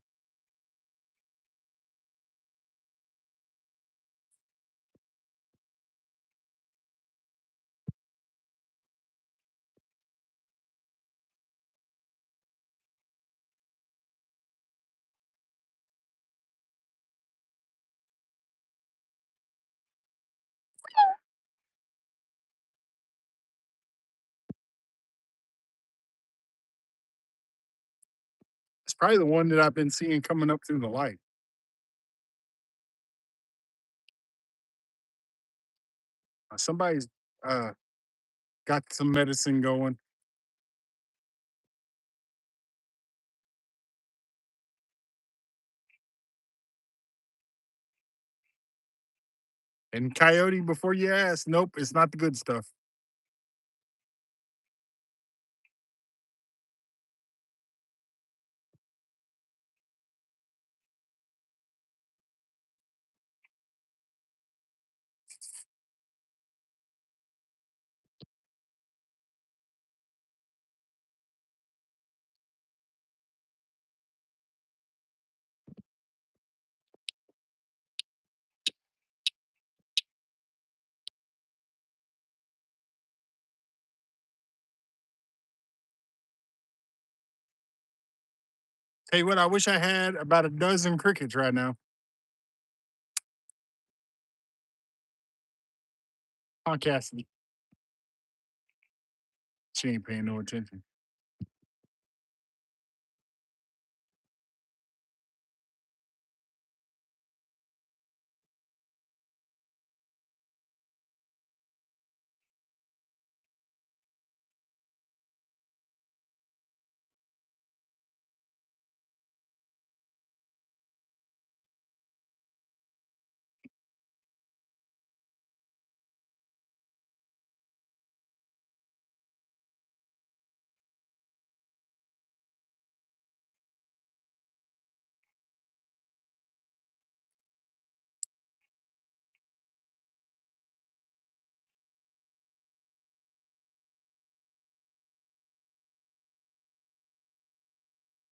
It's probably the one that I've been seeing coming up through the light. Somebody's uh, got some medicine going. And coyote, before you ask, nope, it's not the good stuff. Tell you what, I wish I had about a dozen crickets right now. Huh, Cassidy? She ain't paying no attention.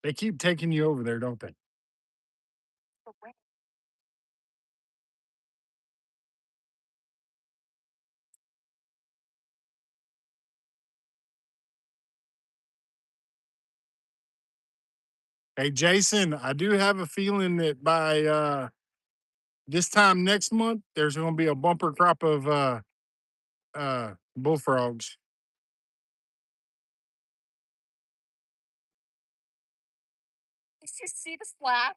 They keep taking you over there, don't they? Hey, Jason, I do have a feeling that by this time next month, there's going to be a bumper crop of bullfrogs. did you see the splash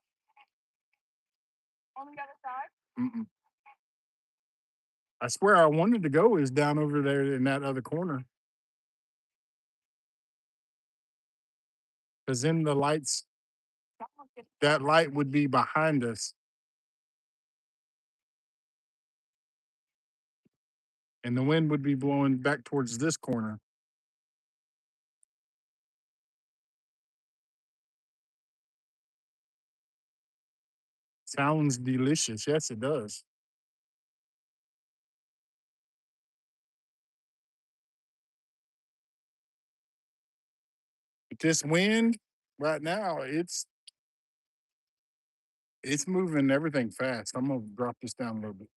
on the other side? Mm-mm. I swear I wanted to go is down over there in that other corner. Because then the lights, that light would be behind us, and the wind would be blowing back towards this corner. Sounds delicious. Yes, it does. But this wind right now, it's moving everything fast. I'm gonna drop this down a little bit.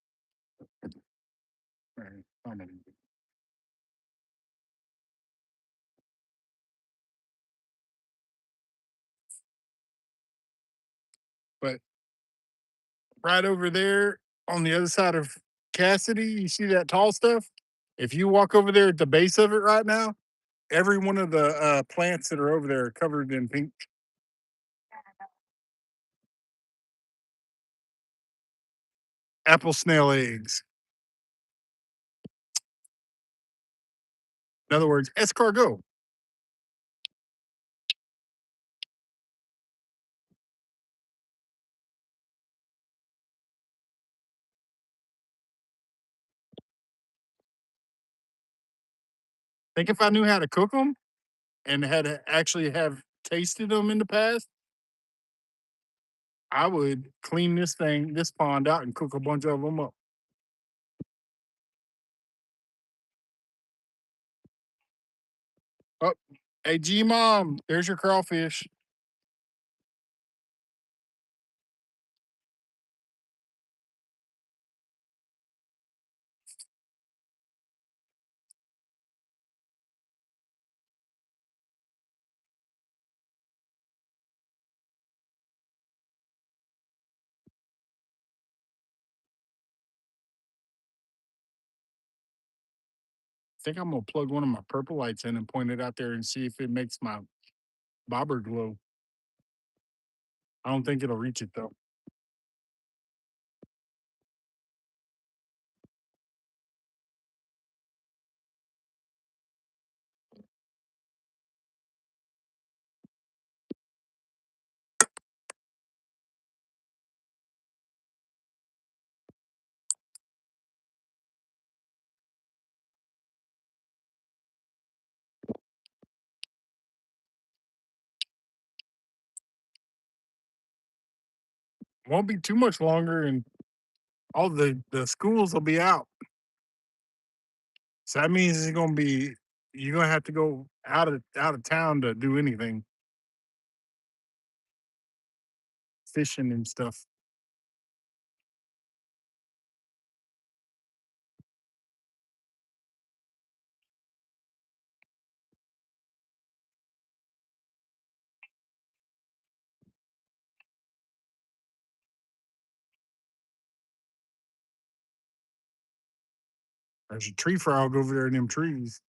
All right, but right over there on the other side of Cassidy, you see that tall stuff? If you walk over there at the base of it right now, every one of the plants that are over there are covered in pink apple snail eggs. In other words, escargot. Think if I knew how to cook them and had to actually have tasted them in the past, I would clean this pond out and cook a bunch of them up. Oh, hey, G Mom, there's your crawfish. I think I'm gonna plug one of my purple lights in and point it out there and see if it makes my bobber glow. I don't think it'll reach it though. Won't be too much longer, and all the schools will be out. So that means it's gonna be you're gonna have to go out of town to do anything, fishing and stuff. There's a tree frog over there in them trees.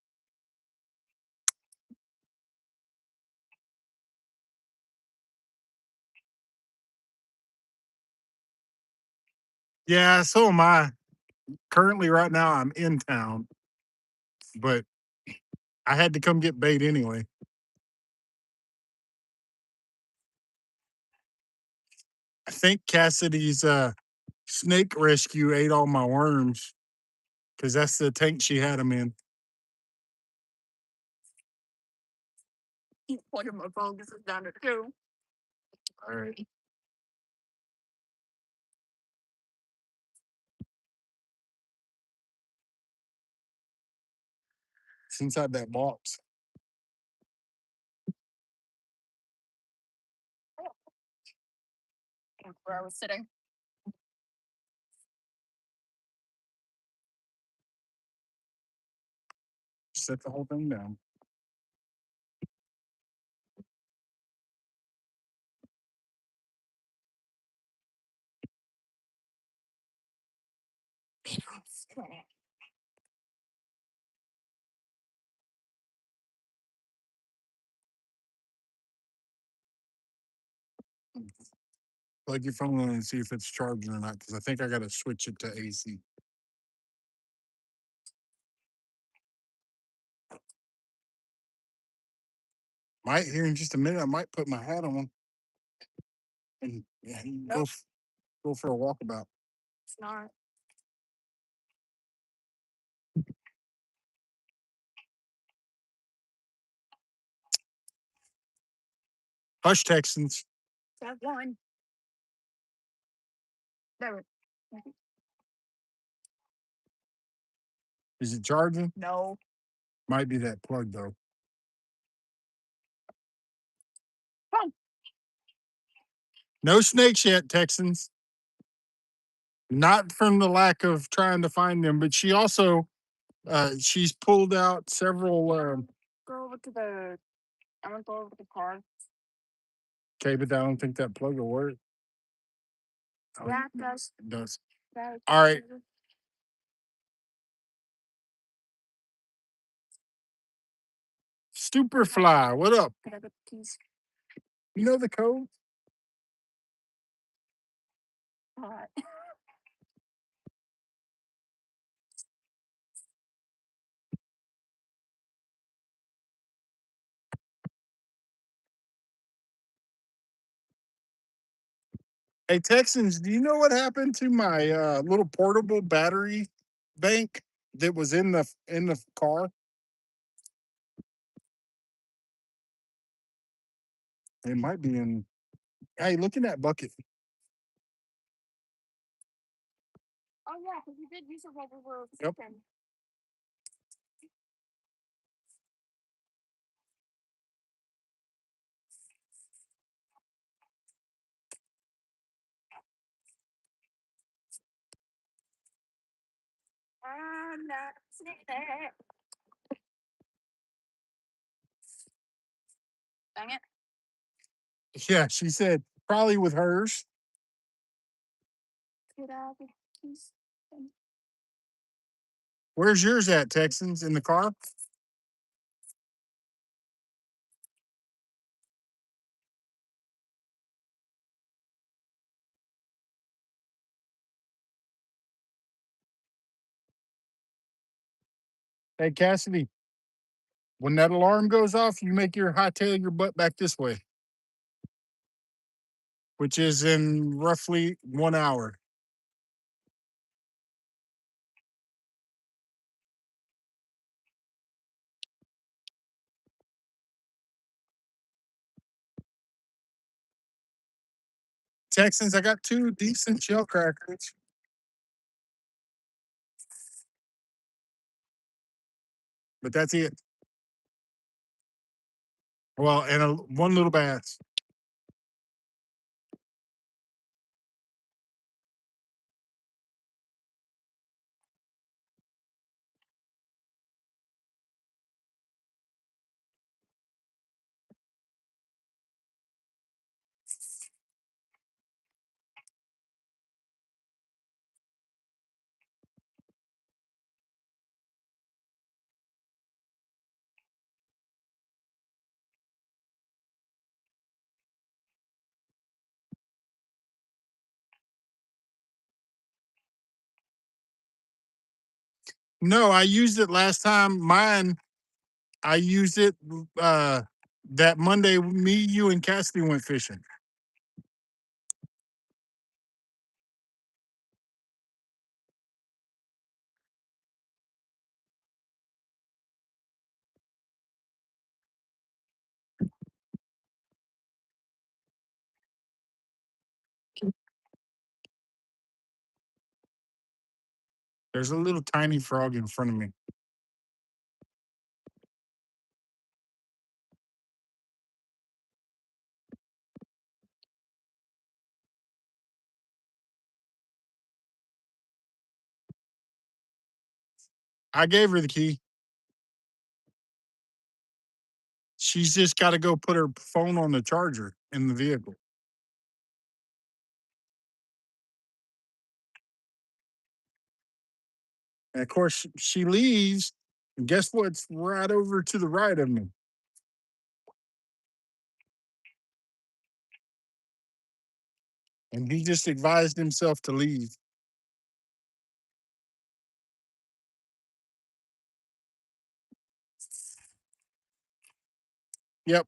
Yeah, so am I. Currently, right now, I'm in town, but I had to come get bait anyway. I think Cassidy's snake rescue ate all my worms because that's the tank she had them in. One of my fungus is down there too. All right, it's inside that box. Where I was sitting. Set the whole thing down. Plug your phone on and see if it's charging or not, because I think I got to switch it to AC. Might here in just a minute. I might put my hat on and Nope, go for a walkabout. it's not. Hush, Texans. That one. There. Is it charging? No. Might be that plug though. Come. No snakes yet, Texans. Not from the lack of trying to find them, but she also she's pulled out several. Go over to the. I'm gonna go over to the car. Okay, but I don't think that plug will work. Oh, Yeah, it does. it does. That. All right, Superfly. What up? Gotta get the keys. You know the code? Alright. Hey Texans, do you know what happened to my little portable battery bank that was in the car? It might be in. Hey, look in that bucket. Oh yeah, because you did use it while we were Yep. fishing. I'm not seeing it. Dang it. Yeah, she said probably with hers. Get out the keys. Where's yours at, Texans? In the car? Hey Cassidy, when that alarm goes off, you make your hightail your butt back this way, which is in roughly 1 hour. Texans, I got two decent shell crackers, but that's it. Well, and one little bass. No, I used it last time. Mine, I used it that Monday. Me, you, and Cassidy went fishing. There's a little tiny frog in front of me. I gave her the key. She's just got to go put her phone on the charger in the vehicle. And of course, she leaves. And guess what's right over to the right of me? And he just advised himself to leave. Yep.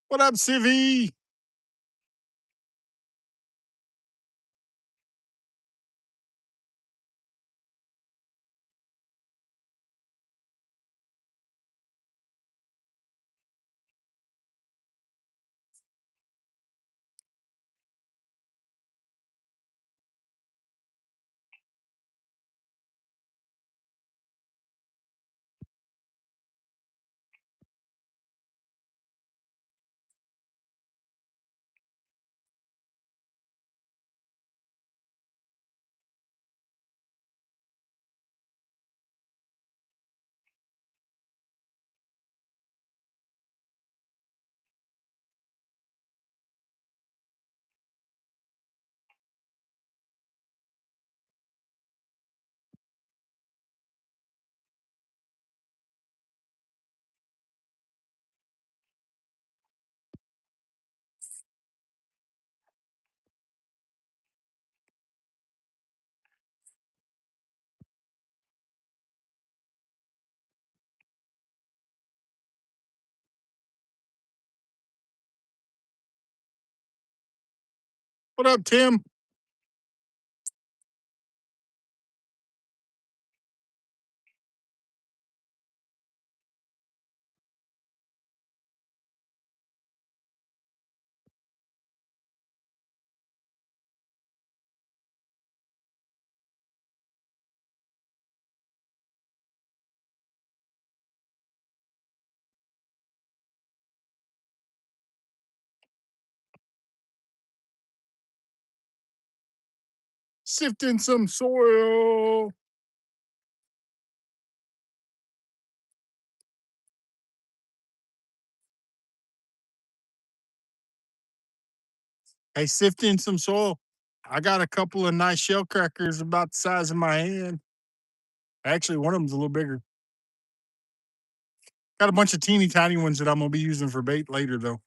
What up, Civvy? What up, Tim? Sifting some soil. Hey, sifting some soil. I got a couple of nice shell crackers about the size of my hand. Actually, one of them's a little bigger. Got a bunch of teeny tiny ones that I'm gonna be using for bait later, though.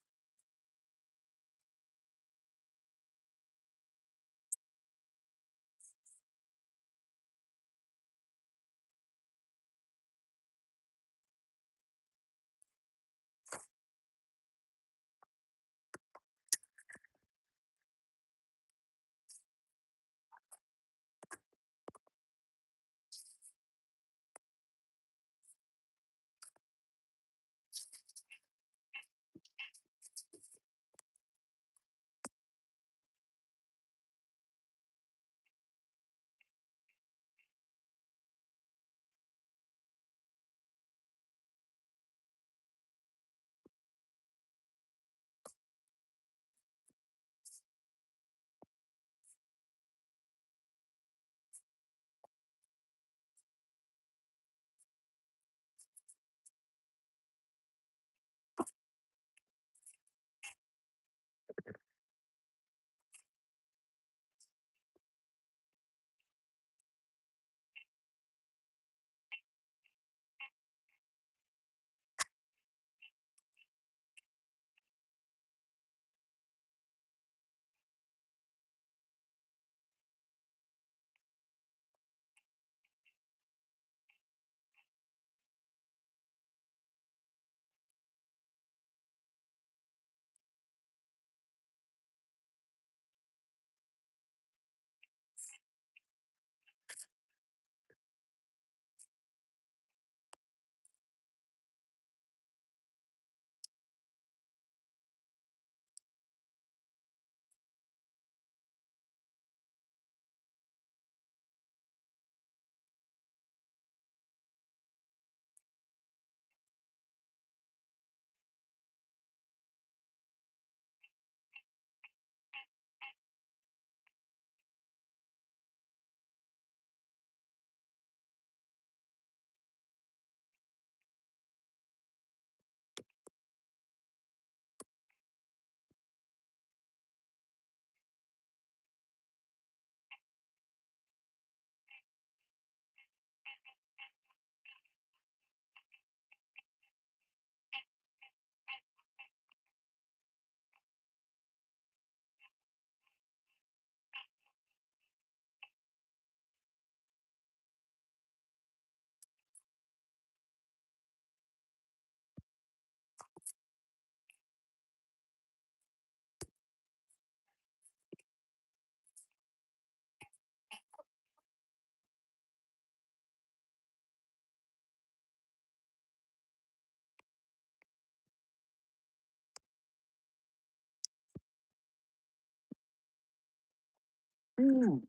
Ooh,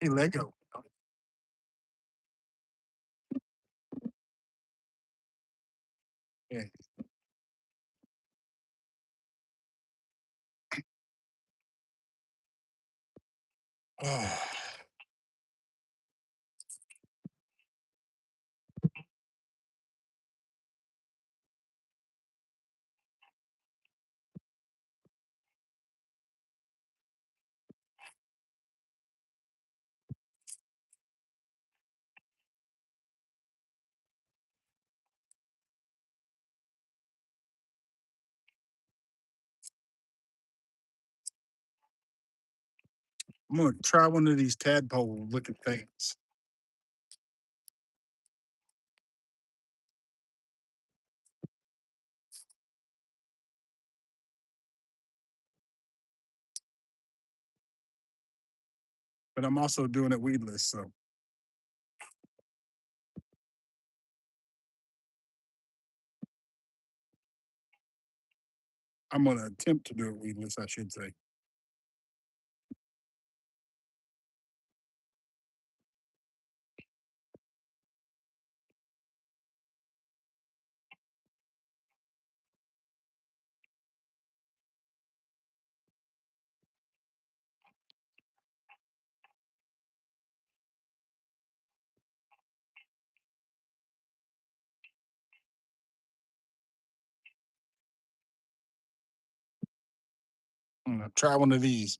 hey, Lego. Yeah. Oh, I'm gonna try one of these tadpole looking things, but I'm also doing it weedless, so I'm gonna attempt to do it weedless, I should say. I'm gonna try one of these.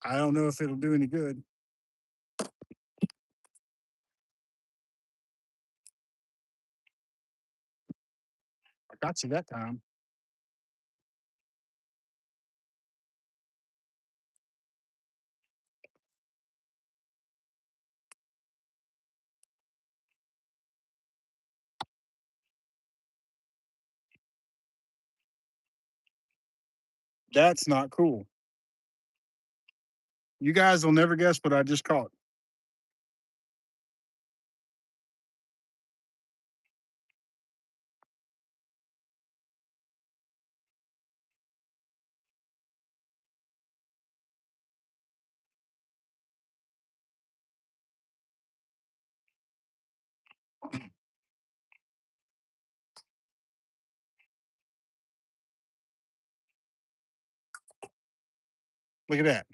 I don't know if it'll do any good. I got you that time. That's not cool. You guys will never guess what I just caught. Look at that.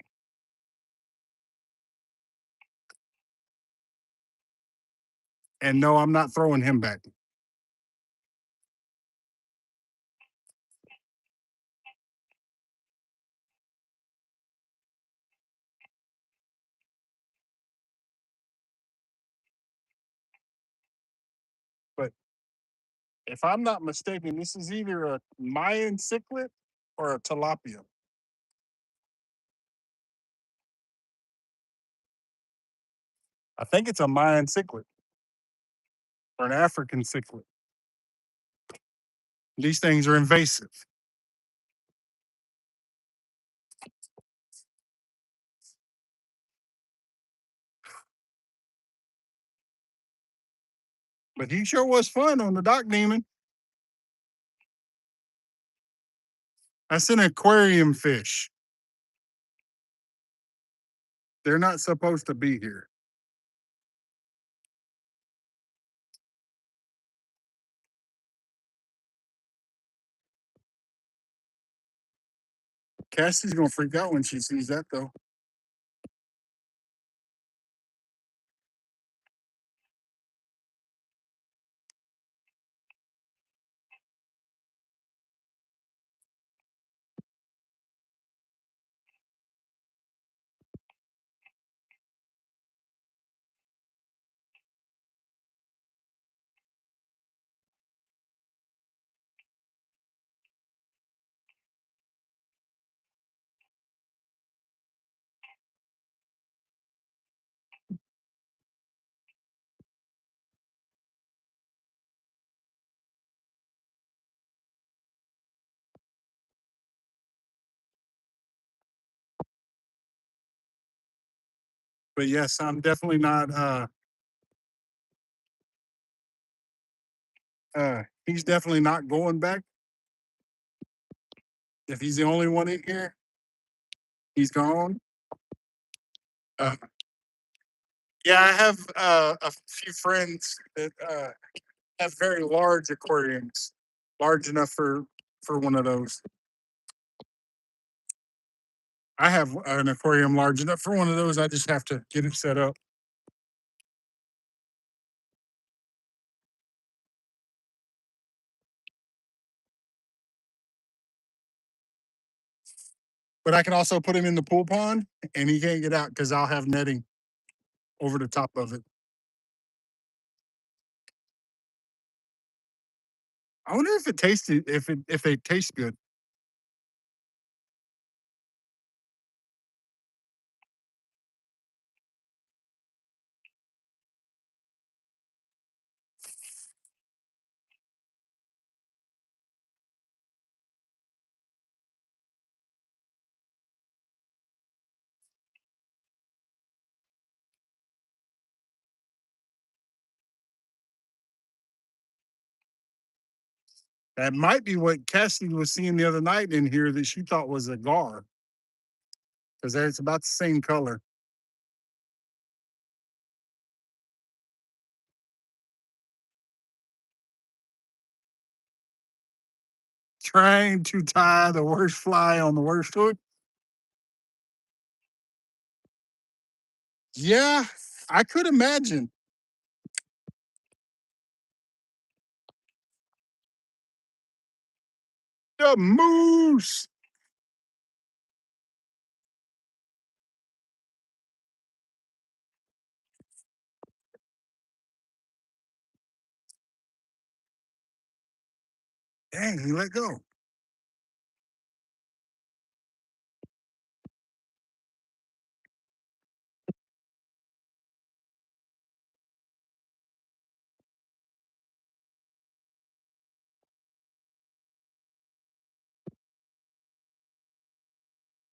And no, I'm not throwing him back. But if I'm not mistaken, this is either a Mayan cichlid or a tilapia. I think it's a Mayan cichlid or an African cichlid. These things are invasive. But he sure was fun on the dock demon. That's an aquarium fish. They're not supposed to be here. Cassie's gonna freak out when she sees that though. But yes, I'm definitely not he's definitely not going back if he's the only one in here. He's gone. Uh, yeah, I have a few friends that have very large aquariums, large enough for one of those. I have an aquarium large enough for one of those. I just have to get it set up. But I can also put him in the pool pond, and he can't get out because I'll have netting over the top of it. I wonder if it tasted if they taste good. That might be what Cassidy was seeing the other night in here that she thought was a gar because it's about the same color. Trying to tie the worst fly on the worst hook. Yeah, I could imagine. The moose. Dang, he let go.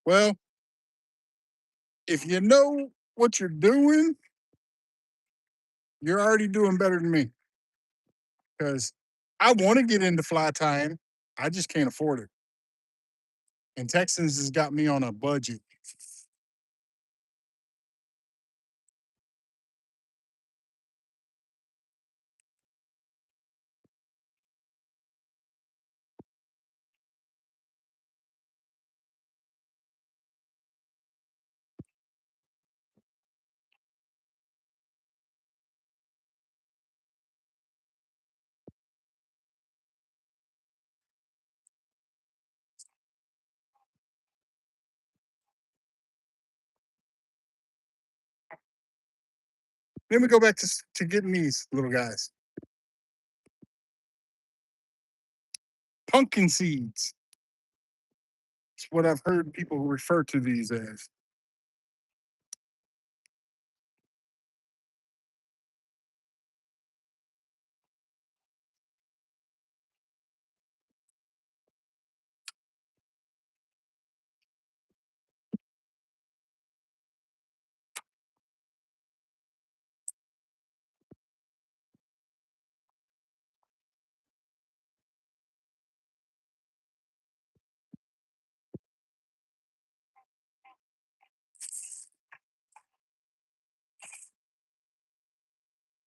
Well, if you know what you're doing, you're already doing better than me because I want to get into fly tying. I just can't afford it. And Texans has got me on a budget. Then we go back to getting these little guys. Pumpkin seeds. It's what I've heard people refer to these as.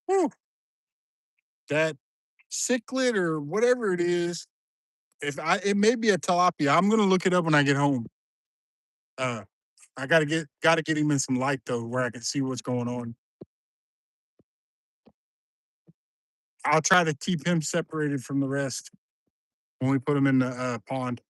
Whew, that cichlid or whatever it is, if I it may be a tilapia. I'm gonna look it up when I get home. Uh, I gotta get him in some light though, where I can see what's going on. I'll try to keep him separated from the rest when we put him in the pond.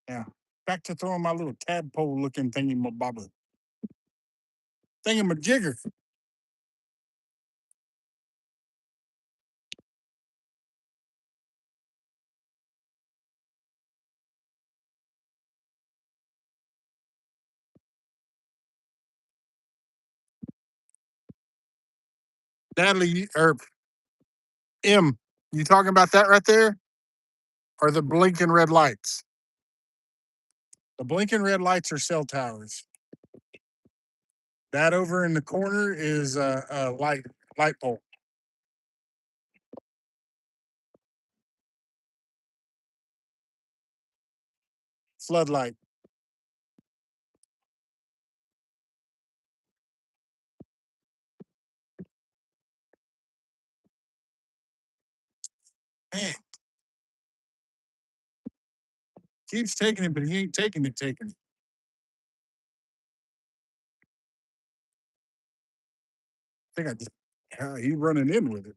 Yeah. Back to throwing my little tadpole looking thingy mabobber. Thingamajigger. Natalie or M, you talking about that right there? Or the blinking red lights? The blinking red lights are cell towers. That over in the corner is a light pole. Floodlight. Man, keeps taking it, but he ain't taking it. Taking it. I think I just. He running in with it.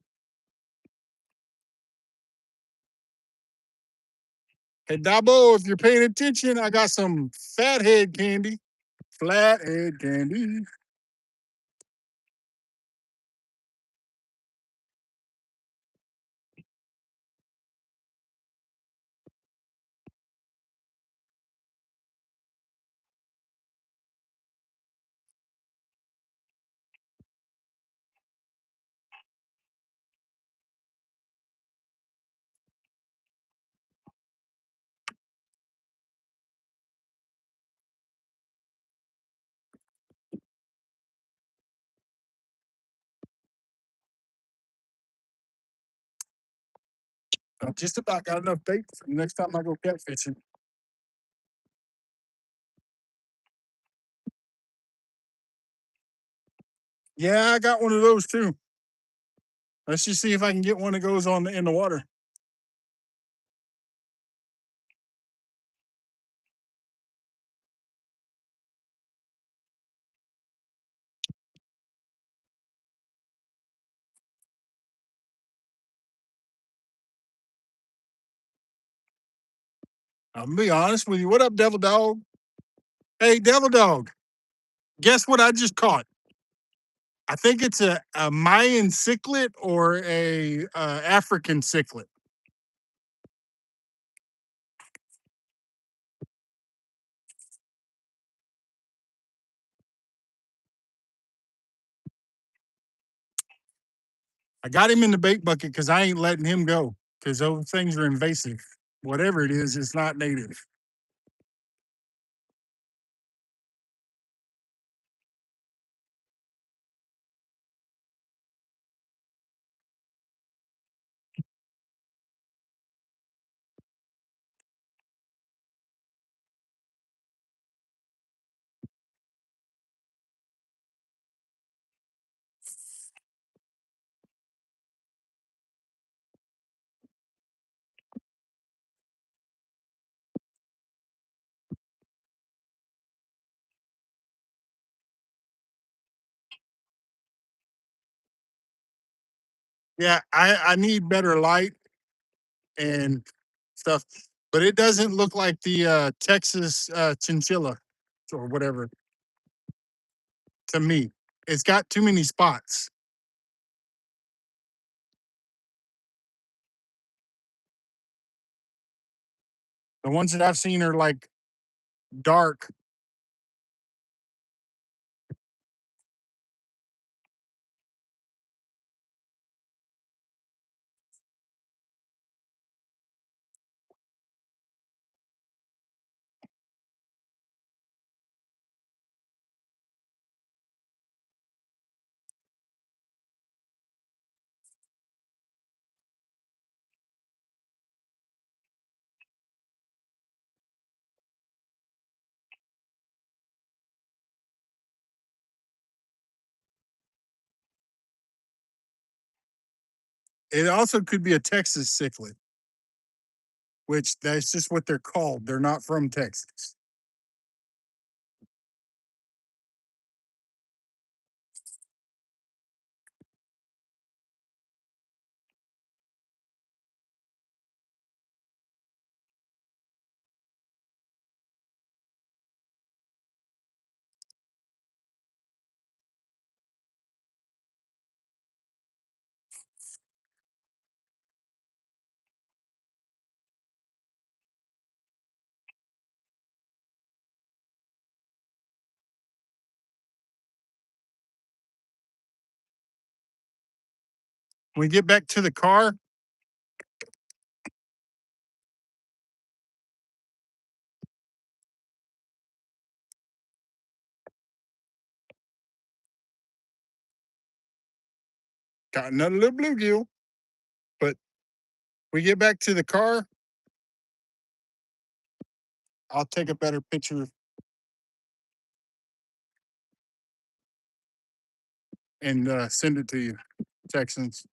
Hey, Dabo, if you're paying attention, I got some fathead candy. Flathead candy. I just about got enough bait for the next time I go catfishing. Yeah, I got one of those too. Let's just see if I can get one that goes on in the water. I'm gonna be honest with you. What up, Devil Dog? Hey, Devil Dog. Guess what I just caught? I think it's a Mayan cichlid or a African cichlid. I got him in the bait bucket because I ain't letting him go because those things are invasive. Whatever it is, it's not native. Yeah, I need better light and stuff, but it doesn't look like the Texas chinchilla or whatever to me. It's got too many spots. The ones that I've seen are like dark. It also could be a Texas cichlid, which that's just what they're called. They're not from Texas. When we get back to the car, Got another little bluegill. But we get back to the car, I'll take a better picture and send it to you, Texans.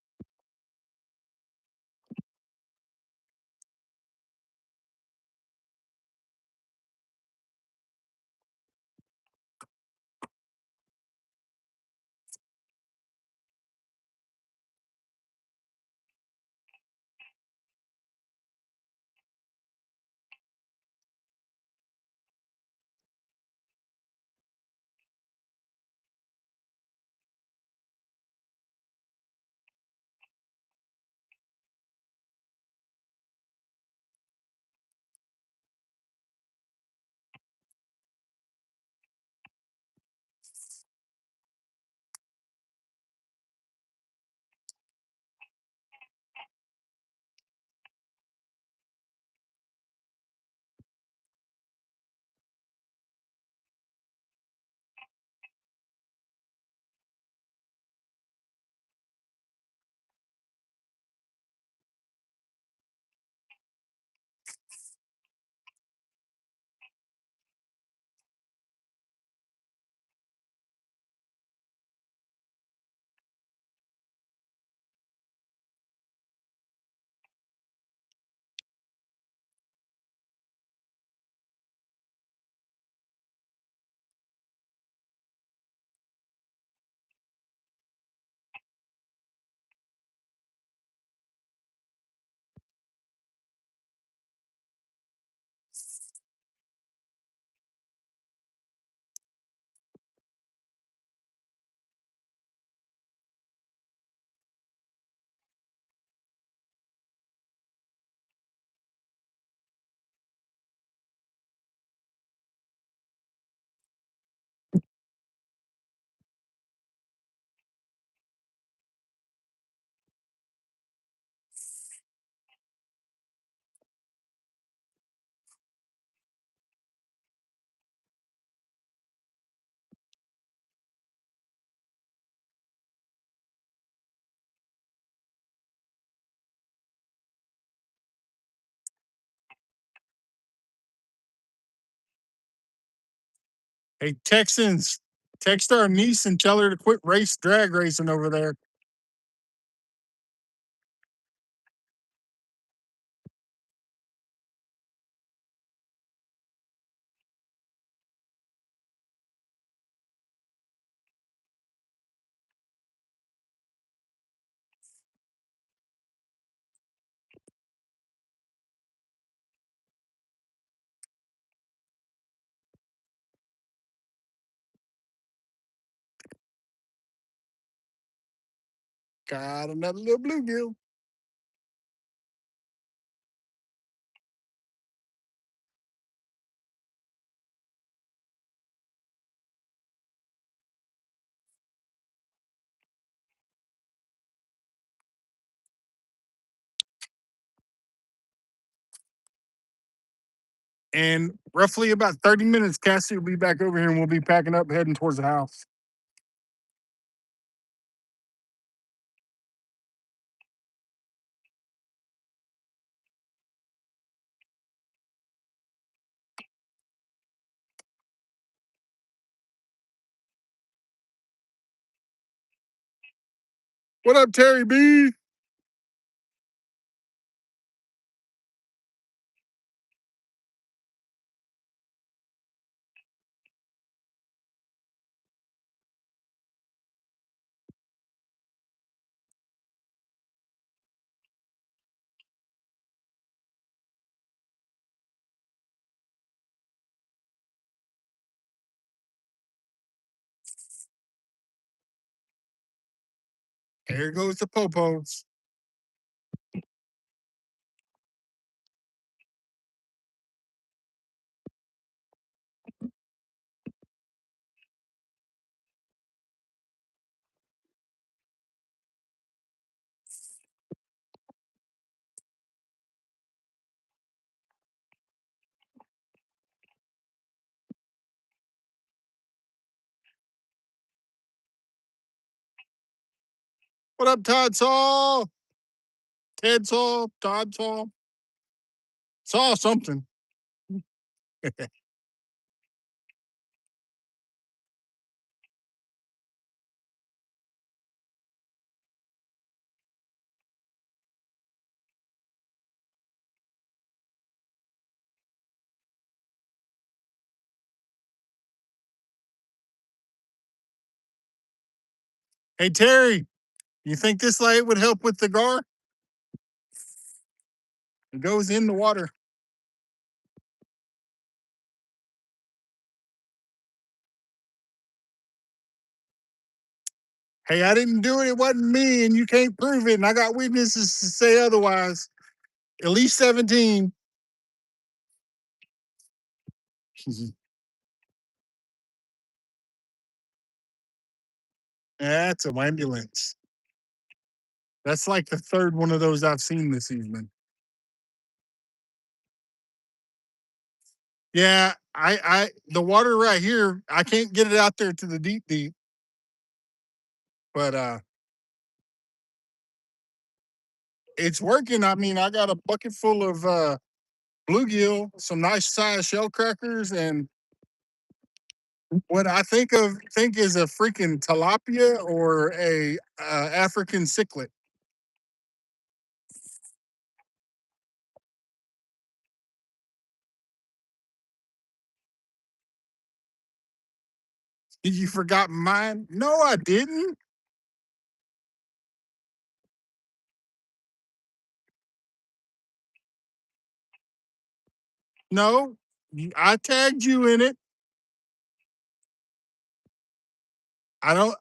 Hey, Texans, text our niece and tell her to quit drag racing over there. Got another little bluegill. And roughly about 30 minutes, Cassie will be back over here and we'll be packing up, heading towards the house. What up, Terry B? There goes the popos. What up, Todd Saw? Ted Saw? Todd Saw? Saw something. Hey, Terry, you think this light would help with the gar? It goes in the water. Hey, I didn't do it. It wasn't me, and you can't prove it. And I got witnesses to say otherwise. At least 17. That's an ambulance. That's like the third one of those I've seen this evening. Yeah, the water right here, I can't get it out there to the deep, but it's working. I mean, I got a bucket full of bluegill, some nice size shell crackers, and what I think is a freaking tilapia or a African cichlid. Did you forgot mine? No, I didn't. No, I tagged you in it. I don't.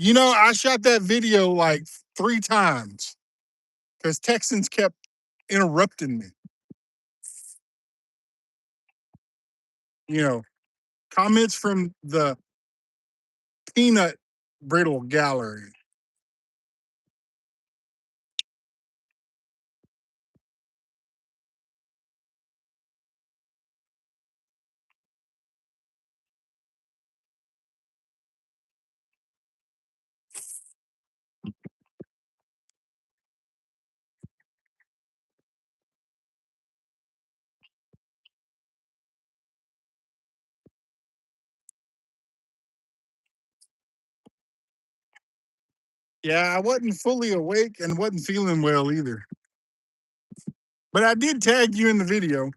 I shot that video like 3 times because Texans kept interrupting me. You know, comments from the peanut brittle gallery. Yeah, I wasn't fully awake and wasn't feeling well either. But I did tag you in the video.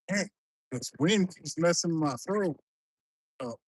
Hey, this wind keeps messing my throat up.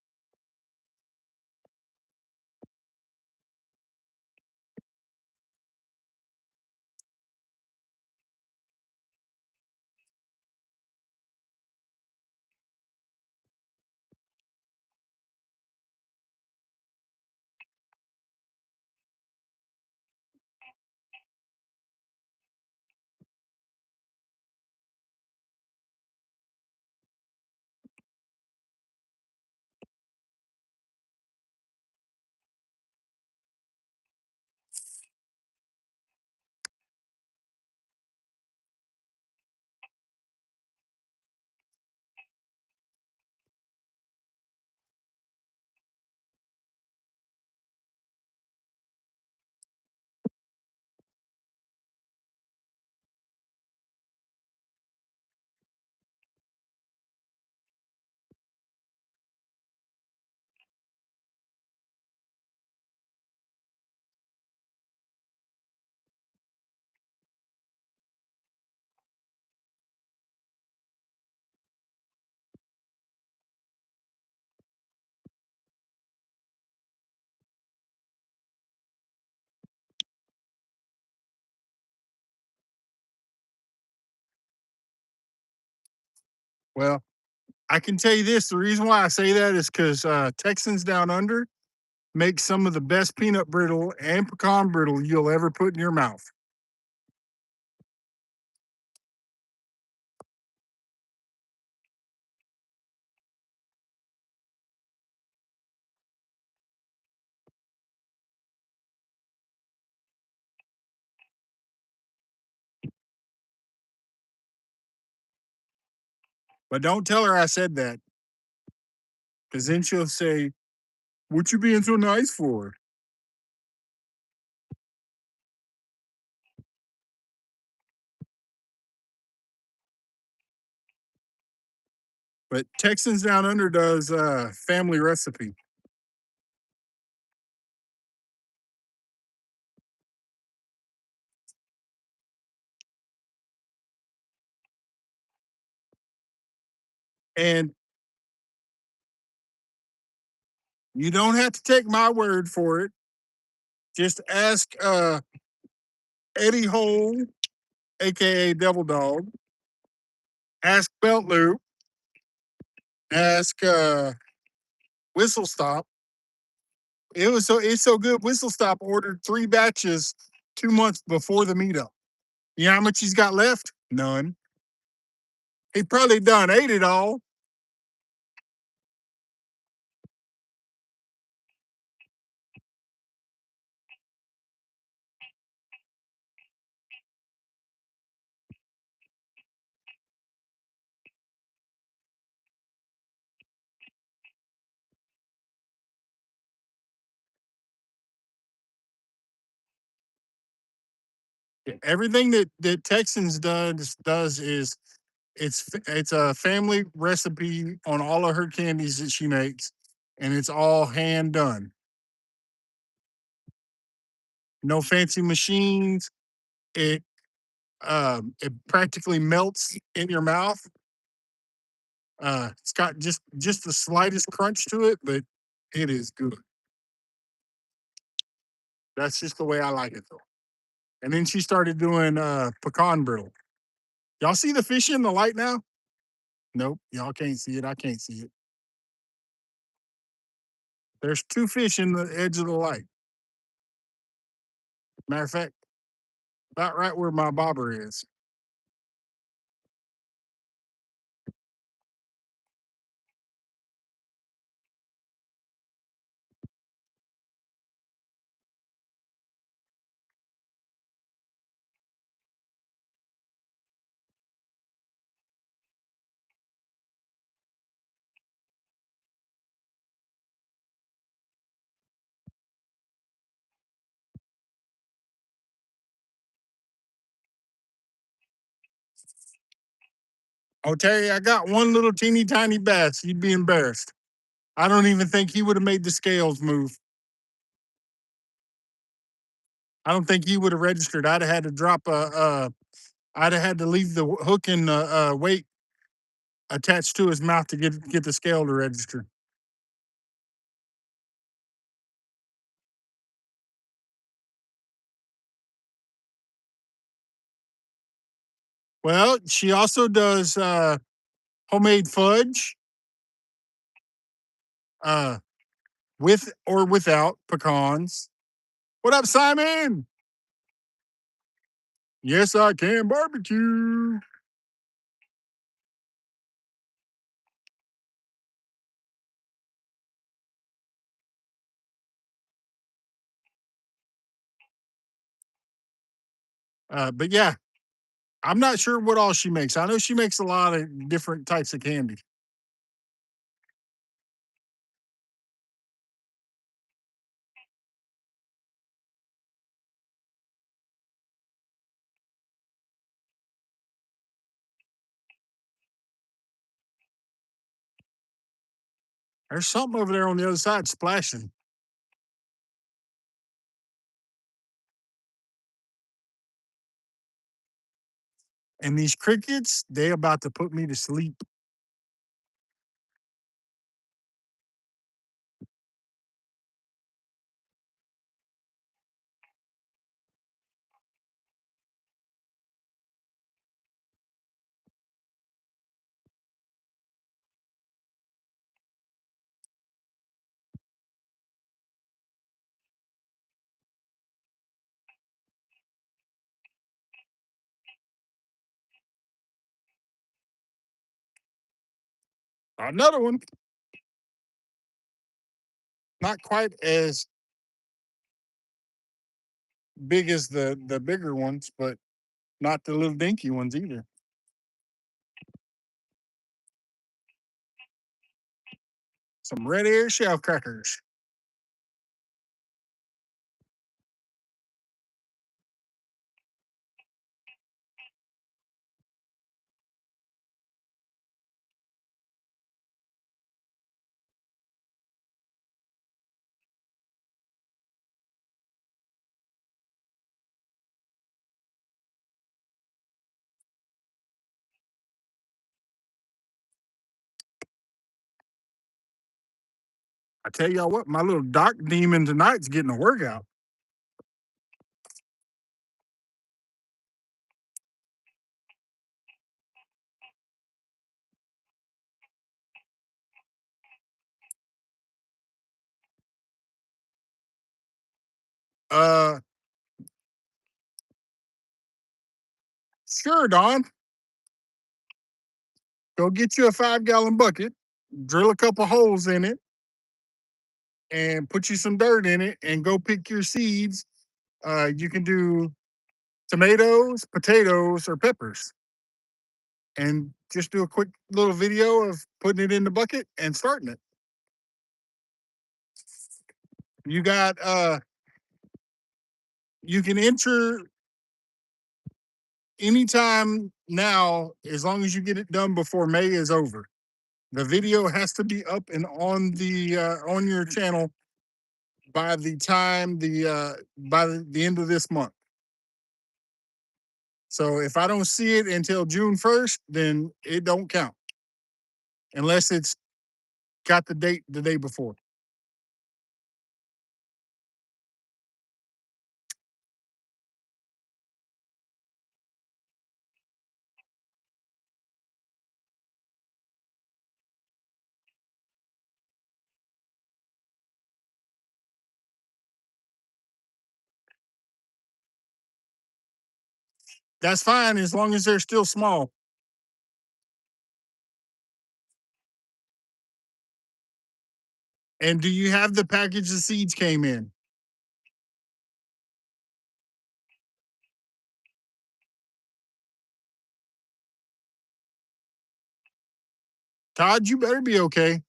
Well, I can tell you this: the reason why I say that is because Texans Down Under make some of the best peanut brittle and pecan brittle you'll ever put in your mouth. But don't tell her I said that, because then she'll say, "What you being so nice for?" But Texans Down Under does family recipe, and you don't have to take my word for it. Just ask Eddie Hole, aka Devil Dog. Ask Belt Loop. Ask Whistle Stop. It's so good. Whistle Stop ordered 3 batches 2 months before the meetup. You know how much he's got left? None. He probably done ate it all. Everything that Texans does is it's a family recipe on all of her candies that she makes, and it's all hand done. No fancy machines. It practically melts in your mouth. It's got just the slightest crunch to it, but it is good. That's just the way I like it though. And then she started doing pecan brittle. Y'all see the fish in the light now? Nope, y'all can't see it. I can't see it. There's 2 fish in the edge of the light. Matter of fact, about right where my bobber is. I'll tell you, I got one little teeny tiny bass. You'd be embarrassed. I don't even think he would have made the scales move. I don't think he would have registered. I'd have had to drop I'd have had to leave the hook and weight attached to his mouth to get the scale to register. Well, she also does homemade fudge uh, with or without pecans. What up, Simon? Yes, I can barbecue. But yeah, I'm not sure what all she makes. I know she makes a lot of different types of candy. There's something over there on the other side splashing. And these crickets, they about to put me to sleep. Another one, not quite as big as the bigger ones, but not the little dinky ones either. Some red ear shell crackers. I tell y'all what, my little dark demon tonight's getting a workout. Uh, sure, Don. Go get you a 5-gallon bucket, drill a couple holes in it, and put you some dirt in it, and go pick your seeds. You can do tomatoes, potatoes, or peppers, and just do a quick little video of putting it in the bucket and starting it. You got you can enter anytime now as long as you get it done before May is over. The video has to be up and on your channel by the time by the end of this month. So if I don't see it until June 1st, then it don't count unless it's got the date the day before. That's fine as long as they're still small. And do you have the package the seeds came in? Todd, you better be okay.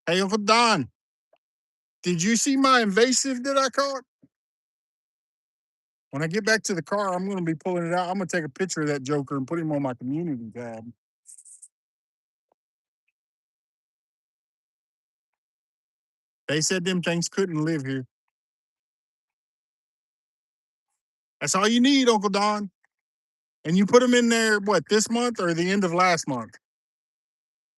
Hey, Uncle Don, did you see my invasive that I caught? When I get back to the car, I'm going to be pulling it out. I'm going to take a picture of that joker and put him on my community tab. They said them things couldn't live here. That's all you need, Uncle Don. And you put them in there, what, this month or the end of last month?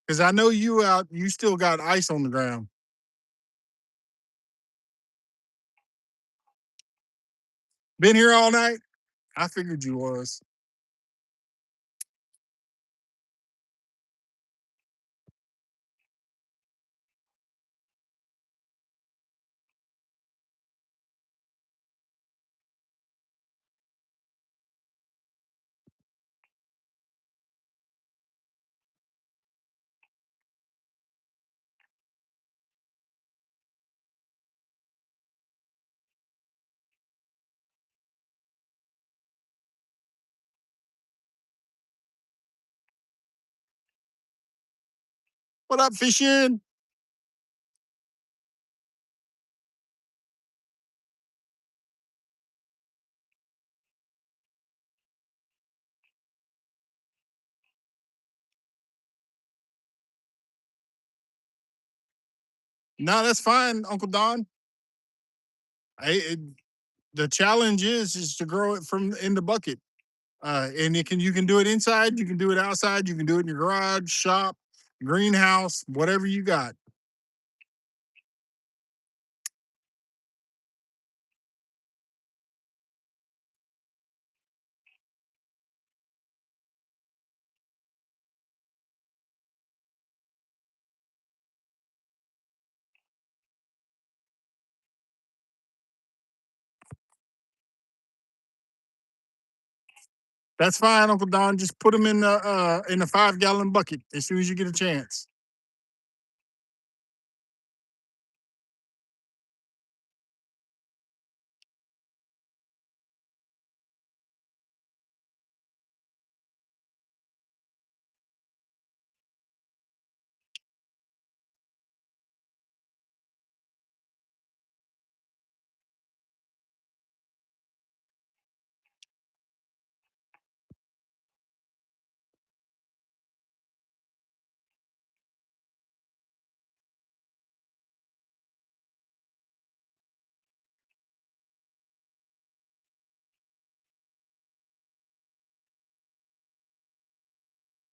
Because I know you still got ice on the ground. Been here all night? I figured you was. What up, fishing? No, that's fine, Uncle Don. I, it, the challenge is to grow it from in the bucket. And you can do it inside, you can do it outside, you can do it in your garage, shop, greenhouse, whatever you got. That's fine, Uncle Don. Just put them in the 5 gallon bucket as soon as you get a chance.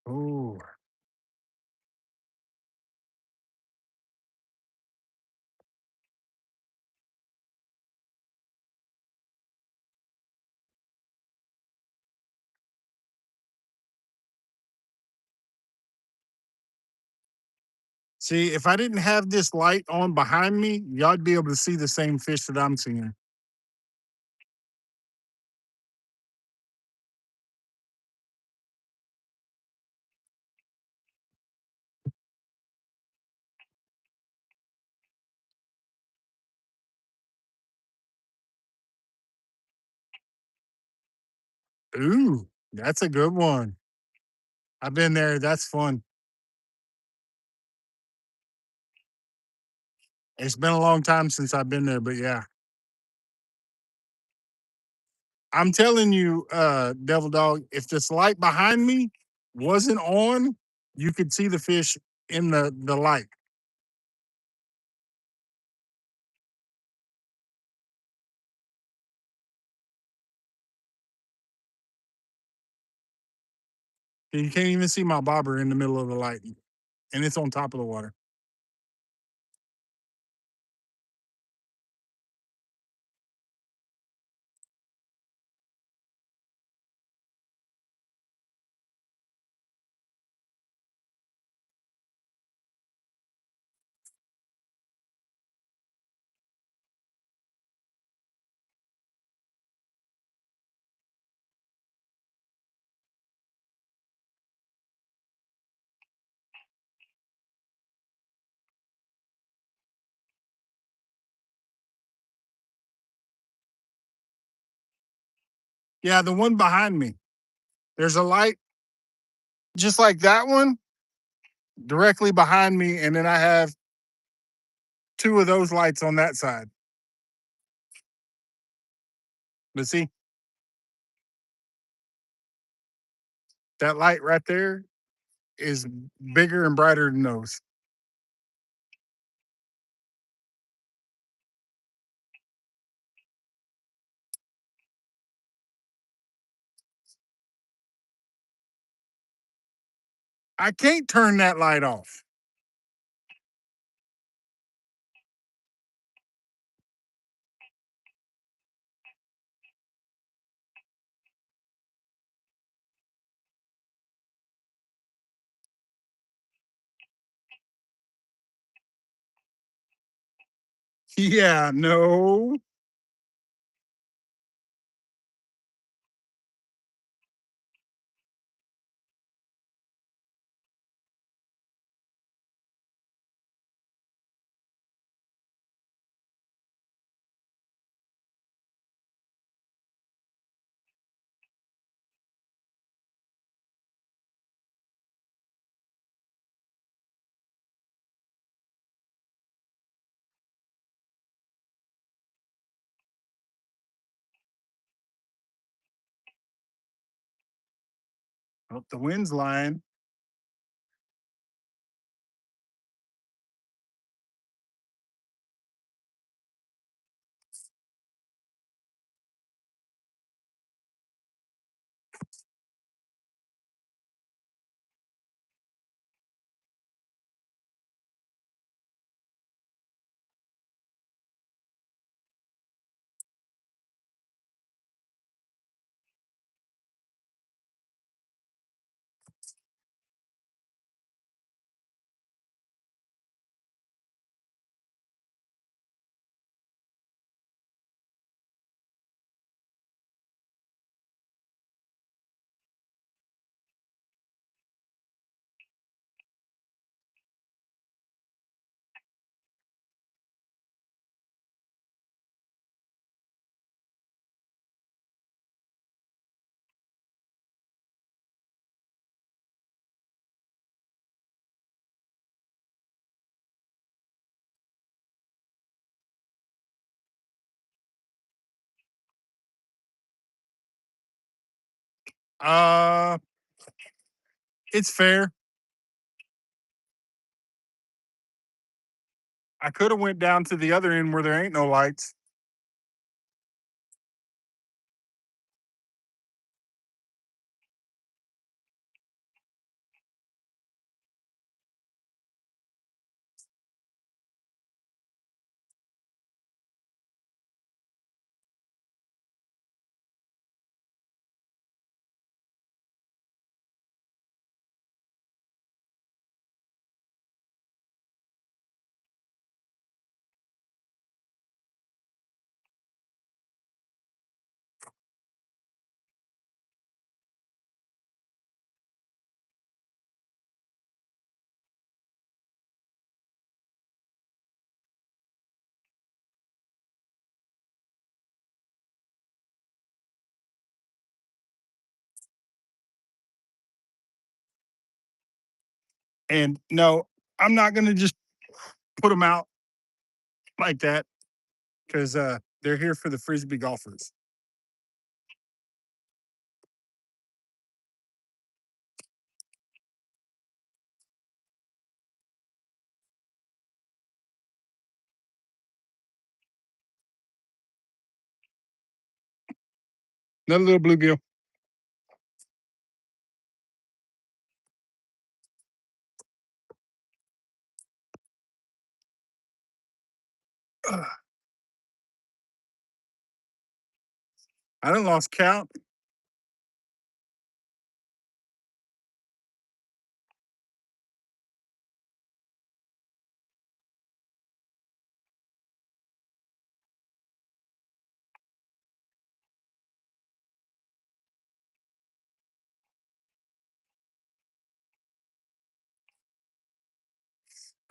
Ooh. See, if I didn't have this light on behind me, y'all'd be able to see the same fish that I'm seeing. Ooh, that's a good one. I've been there. That's fun. It's been a long time since I've been there, but yeah. I'm telling you, Devil Dog, if this light behind me wasn't on, you could see the fish in the light. You can't even see my bobber in the middle of the light, and it's on top of the water. Yeah, the one behind me. There's a light just like that one directly behind me, and then I have two of those lights on that side. But see, that light right there is bigger and brighter than those. I can't turn that light off. Yeah, no. Oh, the wind's lying. Uh, it's fair. I could have went down to the other end where there ain't no lights. And no, I'm not gonna just put them out like that because they're here for the frisbee golfers. Another little bluegill. Ugh, I done lost count.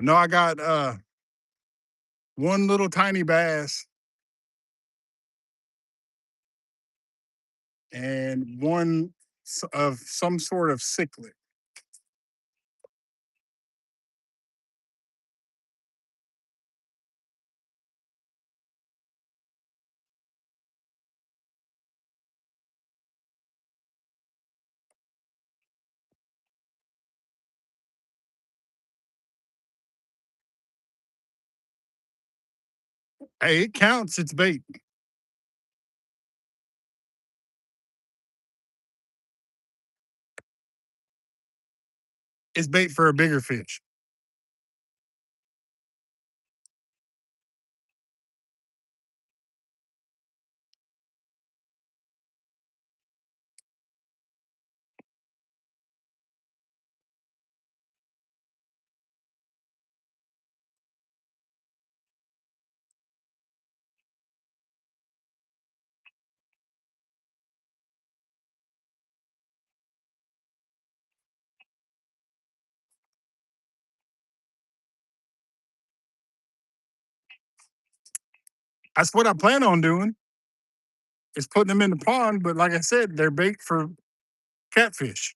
No, I got one little tiny bass and one of some sort of cichlid. Hey, it counts. It's bait. It's bait for a bigger fish. That's what I plan on doing. Is putting them in the pond, but like I said, they're bait for catfish.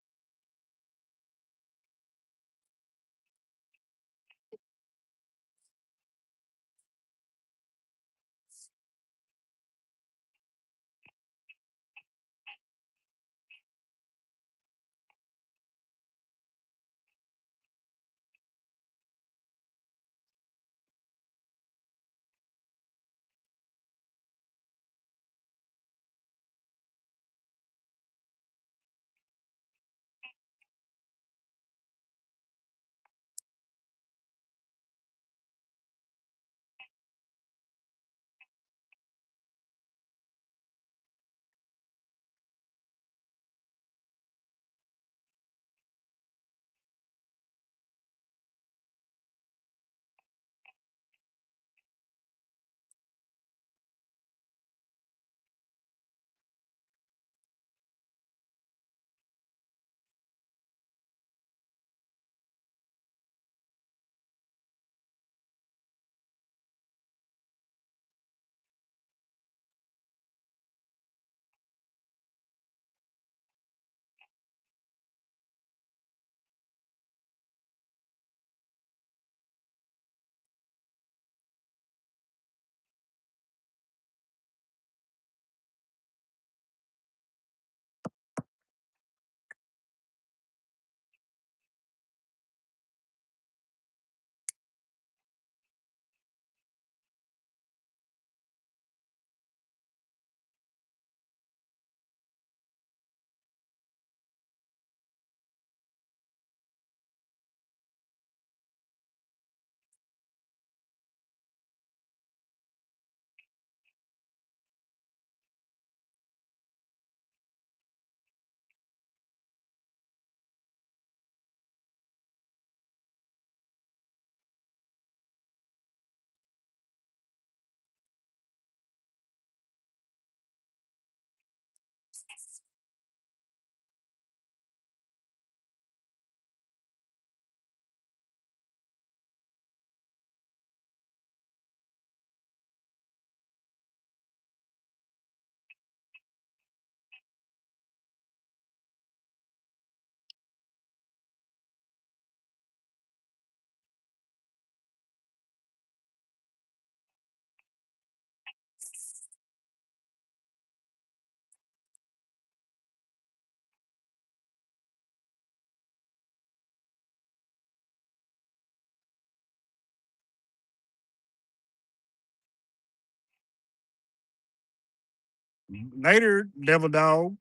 Later, devil dog.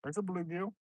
There's a bluegill.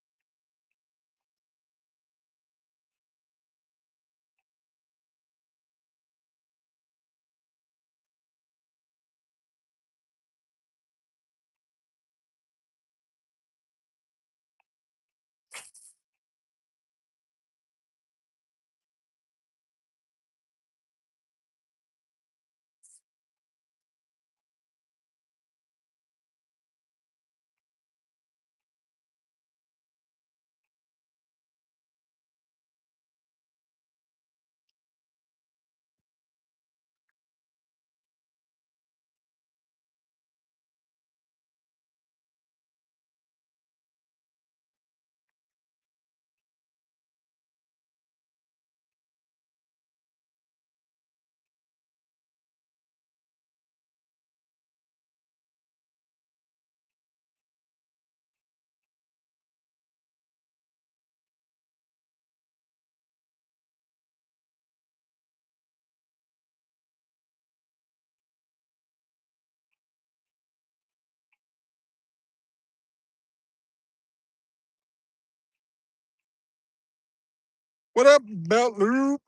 What up, Belt Loop?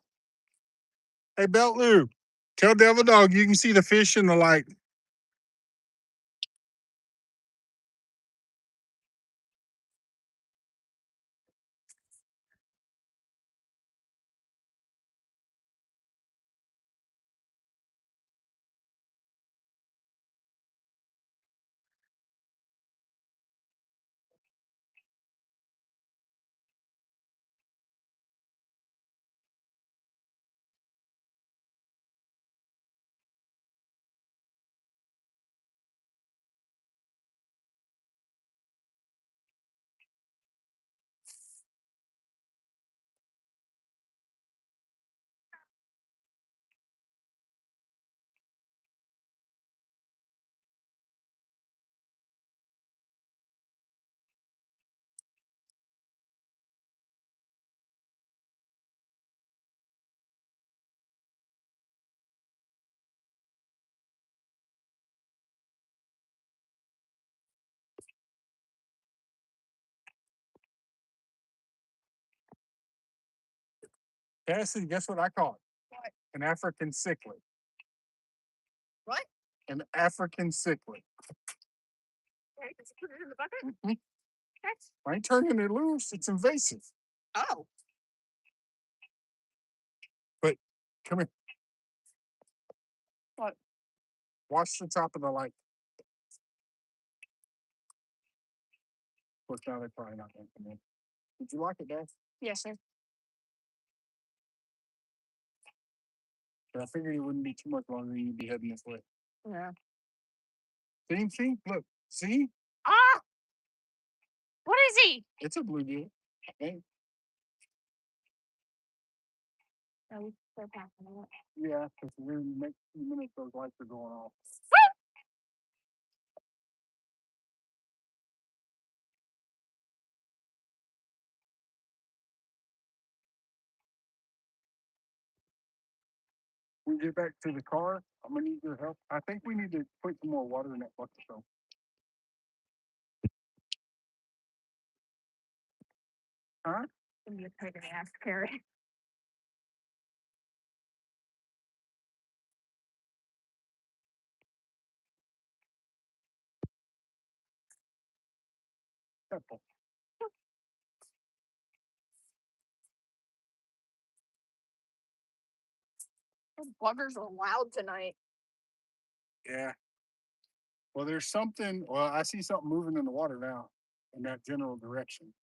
Hey, Belt Loop. Tell Devil Dog you can see the fish in the light. Cassidy, guess what I caught? What? An African cichlid. What? An African cichlid. Okay, just put it in the bucket. Mhm. That's I ain't turning it loose. It's invasive. oh. But come here. What? Watch the top of the light. Of course, now they're probably not going to come in. Did you like it, Dad? Yes, sir. But I figured it wouldn't be too much longer than you'd be heading this way. Yeah. See? Look. See? Ah! What is he? It's a bluegill. I think. Oh, they're packing it. Yeah, because we're in the next few minutes, those lights are going off. When we get back to the car, I'm going to need your help. I think we need to put some more water in that bucket, though. Huh? I'm gonna take an ass carry. Careful. Those buggers are loud tonight. Yeah. Well, there's something. Well, I see something moving in the water now in that general direction.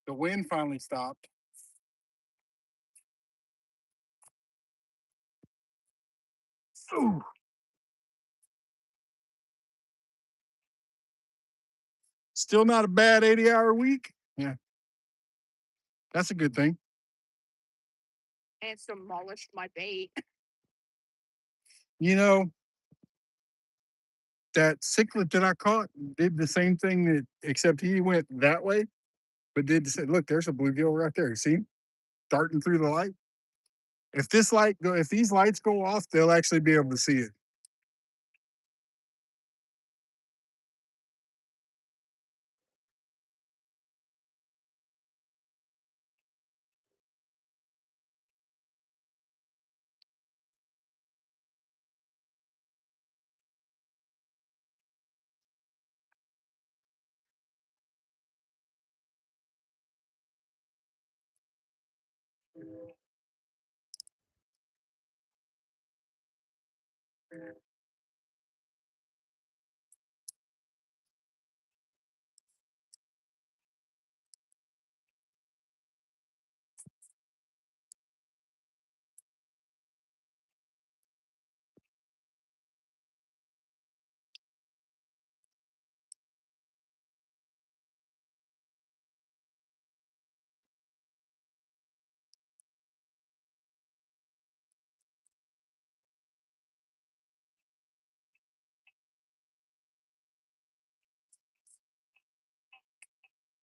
The wind finally stopped. Ooh. Still not a bad 80-hour week. Yeah. That's a good thing. And it's demolished my bait. You know, that cichlid that I caught did the same thing that, except he went that way, but did the same. Look, there's a bluegill right there. See, darting through the light. If these lights go off, they'll actually be able to see it.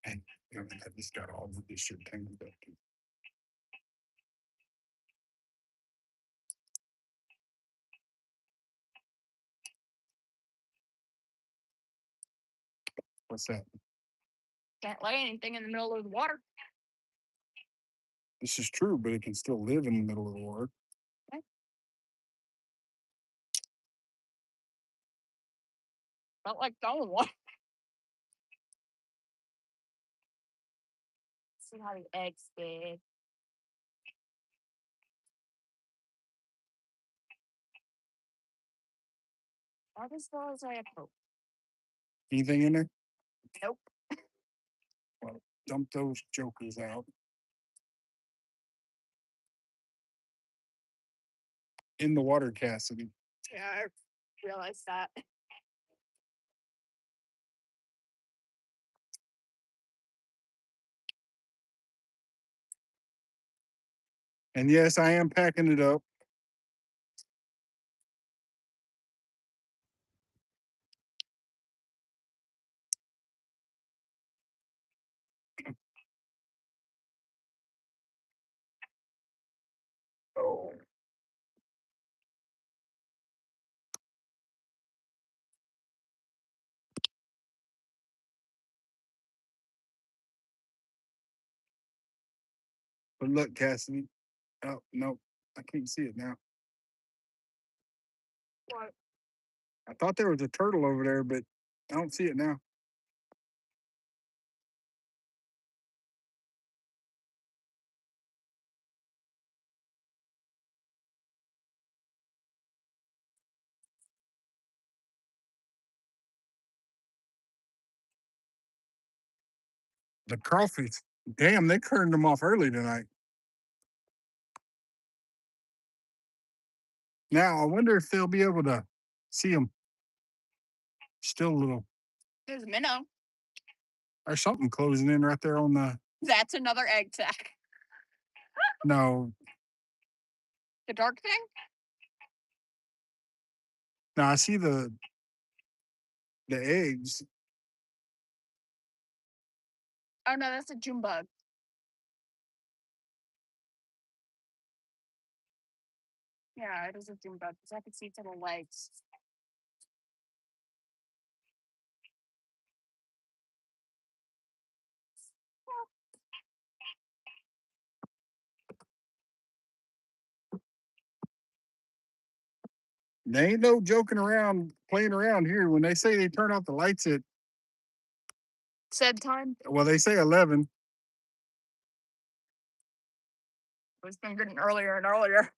And I just got all of this shit tangled up. What's that? Can't lay anything in the middle of the water. This is true, but it can still live in the middle of the water. Felt like throwing one. See how the eggs did. Not as well as I had hoped. Anything in there? Nope. Well, dump those jokers out in the water, Cassidy. Yeah, I realized that. And yes, I am packing it up. Oh. But look, Cassidy, Oh no, I can't see it now. What? I thought there was a turtle over there, but I don't see it now. The crawfish. Damn, they turned them off early tonight. Now I wonder if they'll be able to see them. Still a little. There's a minnow. There's something closing in right there on the. That's another egg sack. No, The dark thing? no, I see the eggs. Oh no, that's a June bug. Yeah, it is a June bug because I can see its little legs. They ain't no joking around, playing around here. When they say they turn off the lights at, Said time. well, they say 11. It's been getting earlier and earlier.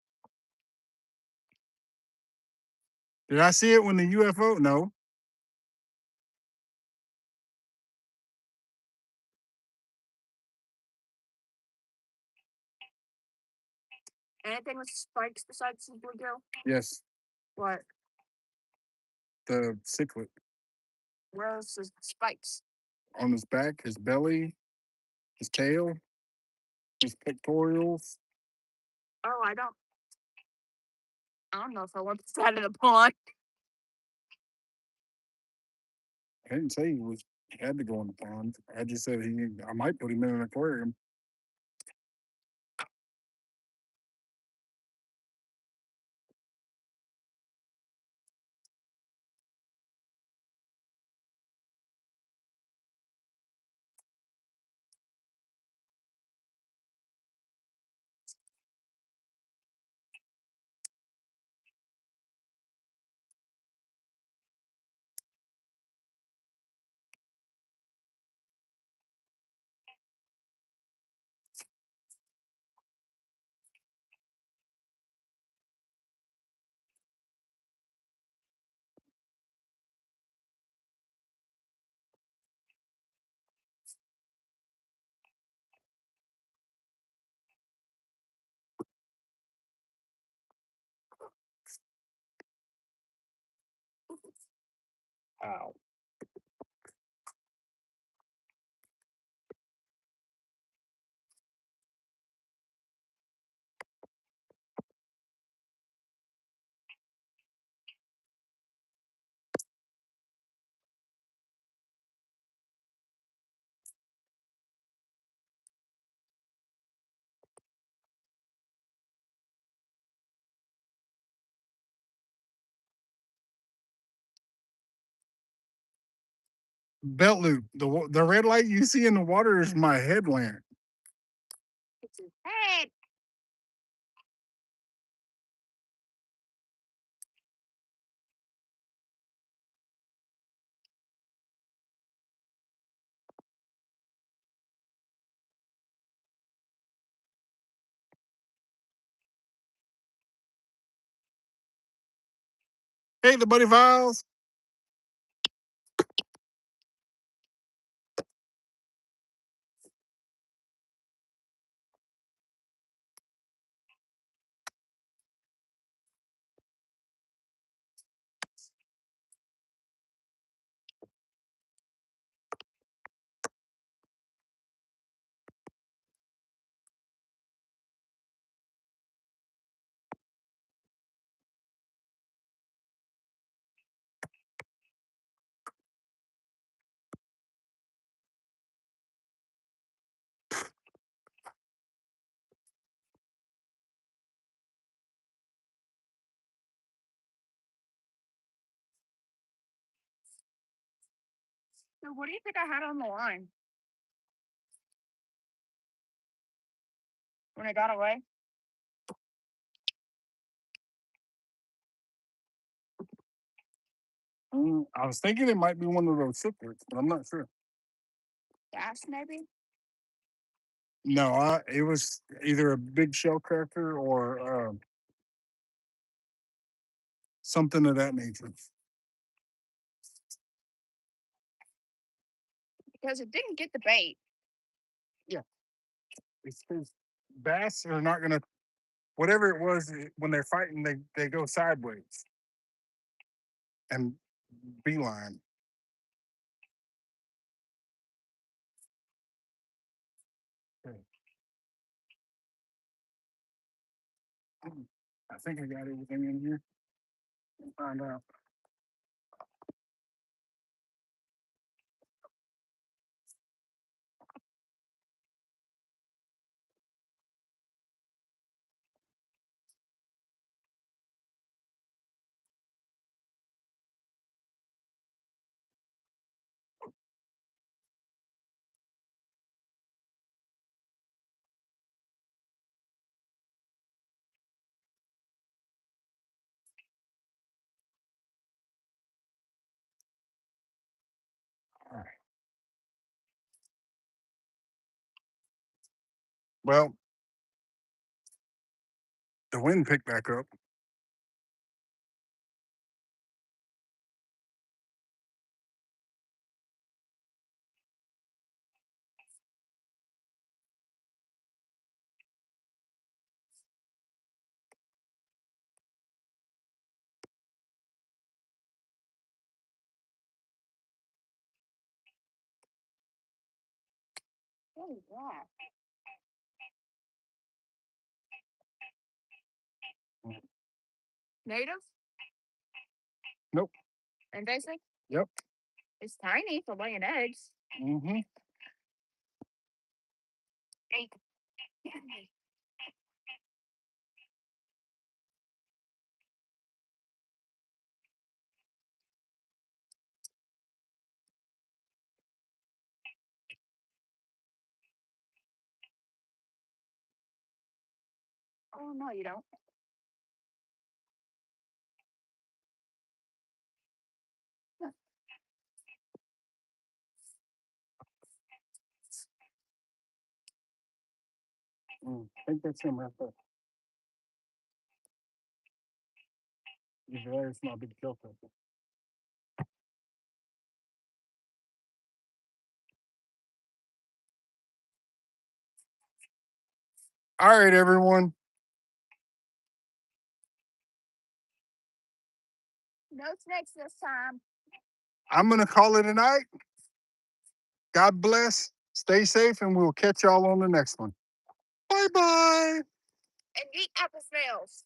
Did I see it when the UFO? No. Anything with spikes besides the bluegill? Yes, What? the cichlid Where's the spikes? on his back, his belly, his tail, his pectorals. Oh, I don't know if I want this side of the pond. I didn't say he had to go in the pond. I just said I might put him in an aquarium. Ow. Belt loop. The red light you see in the water is my headlamp. It's his head. Hey, the buddy files. So what do you think I had on the line when I got away? I was thinking it might be one of those cichlids, but I'm not sure. Gas, maybe? No, it was either a big shell cracker or something of that nature. Because it didn't get the bait. Yeah, it's because bass are not gonna. Whatever it was, when they're fighting, they go sideways and beeline. Okay. I think I got everything in here. We'll find out. All right. Well, the wind picked back up. What is that? Mm. Native? Nope. Invasive? Yep. It's tiny for laying eggs. Mm-hmm. Hey. Oh, no, you don't. I think that's him right there. There's my big shell cracker. All right, everyone. No snakes this time. I'm gonna call it a night. God bless. Stay safe, and we'll catch y'all on the next one. Bye bye. And eat apple snails.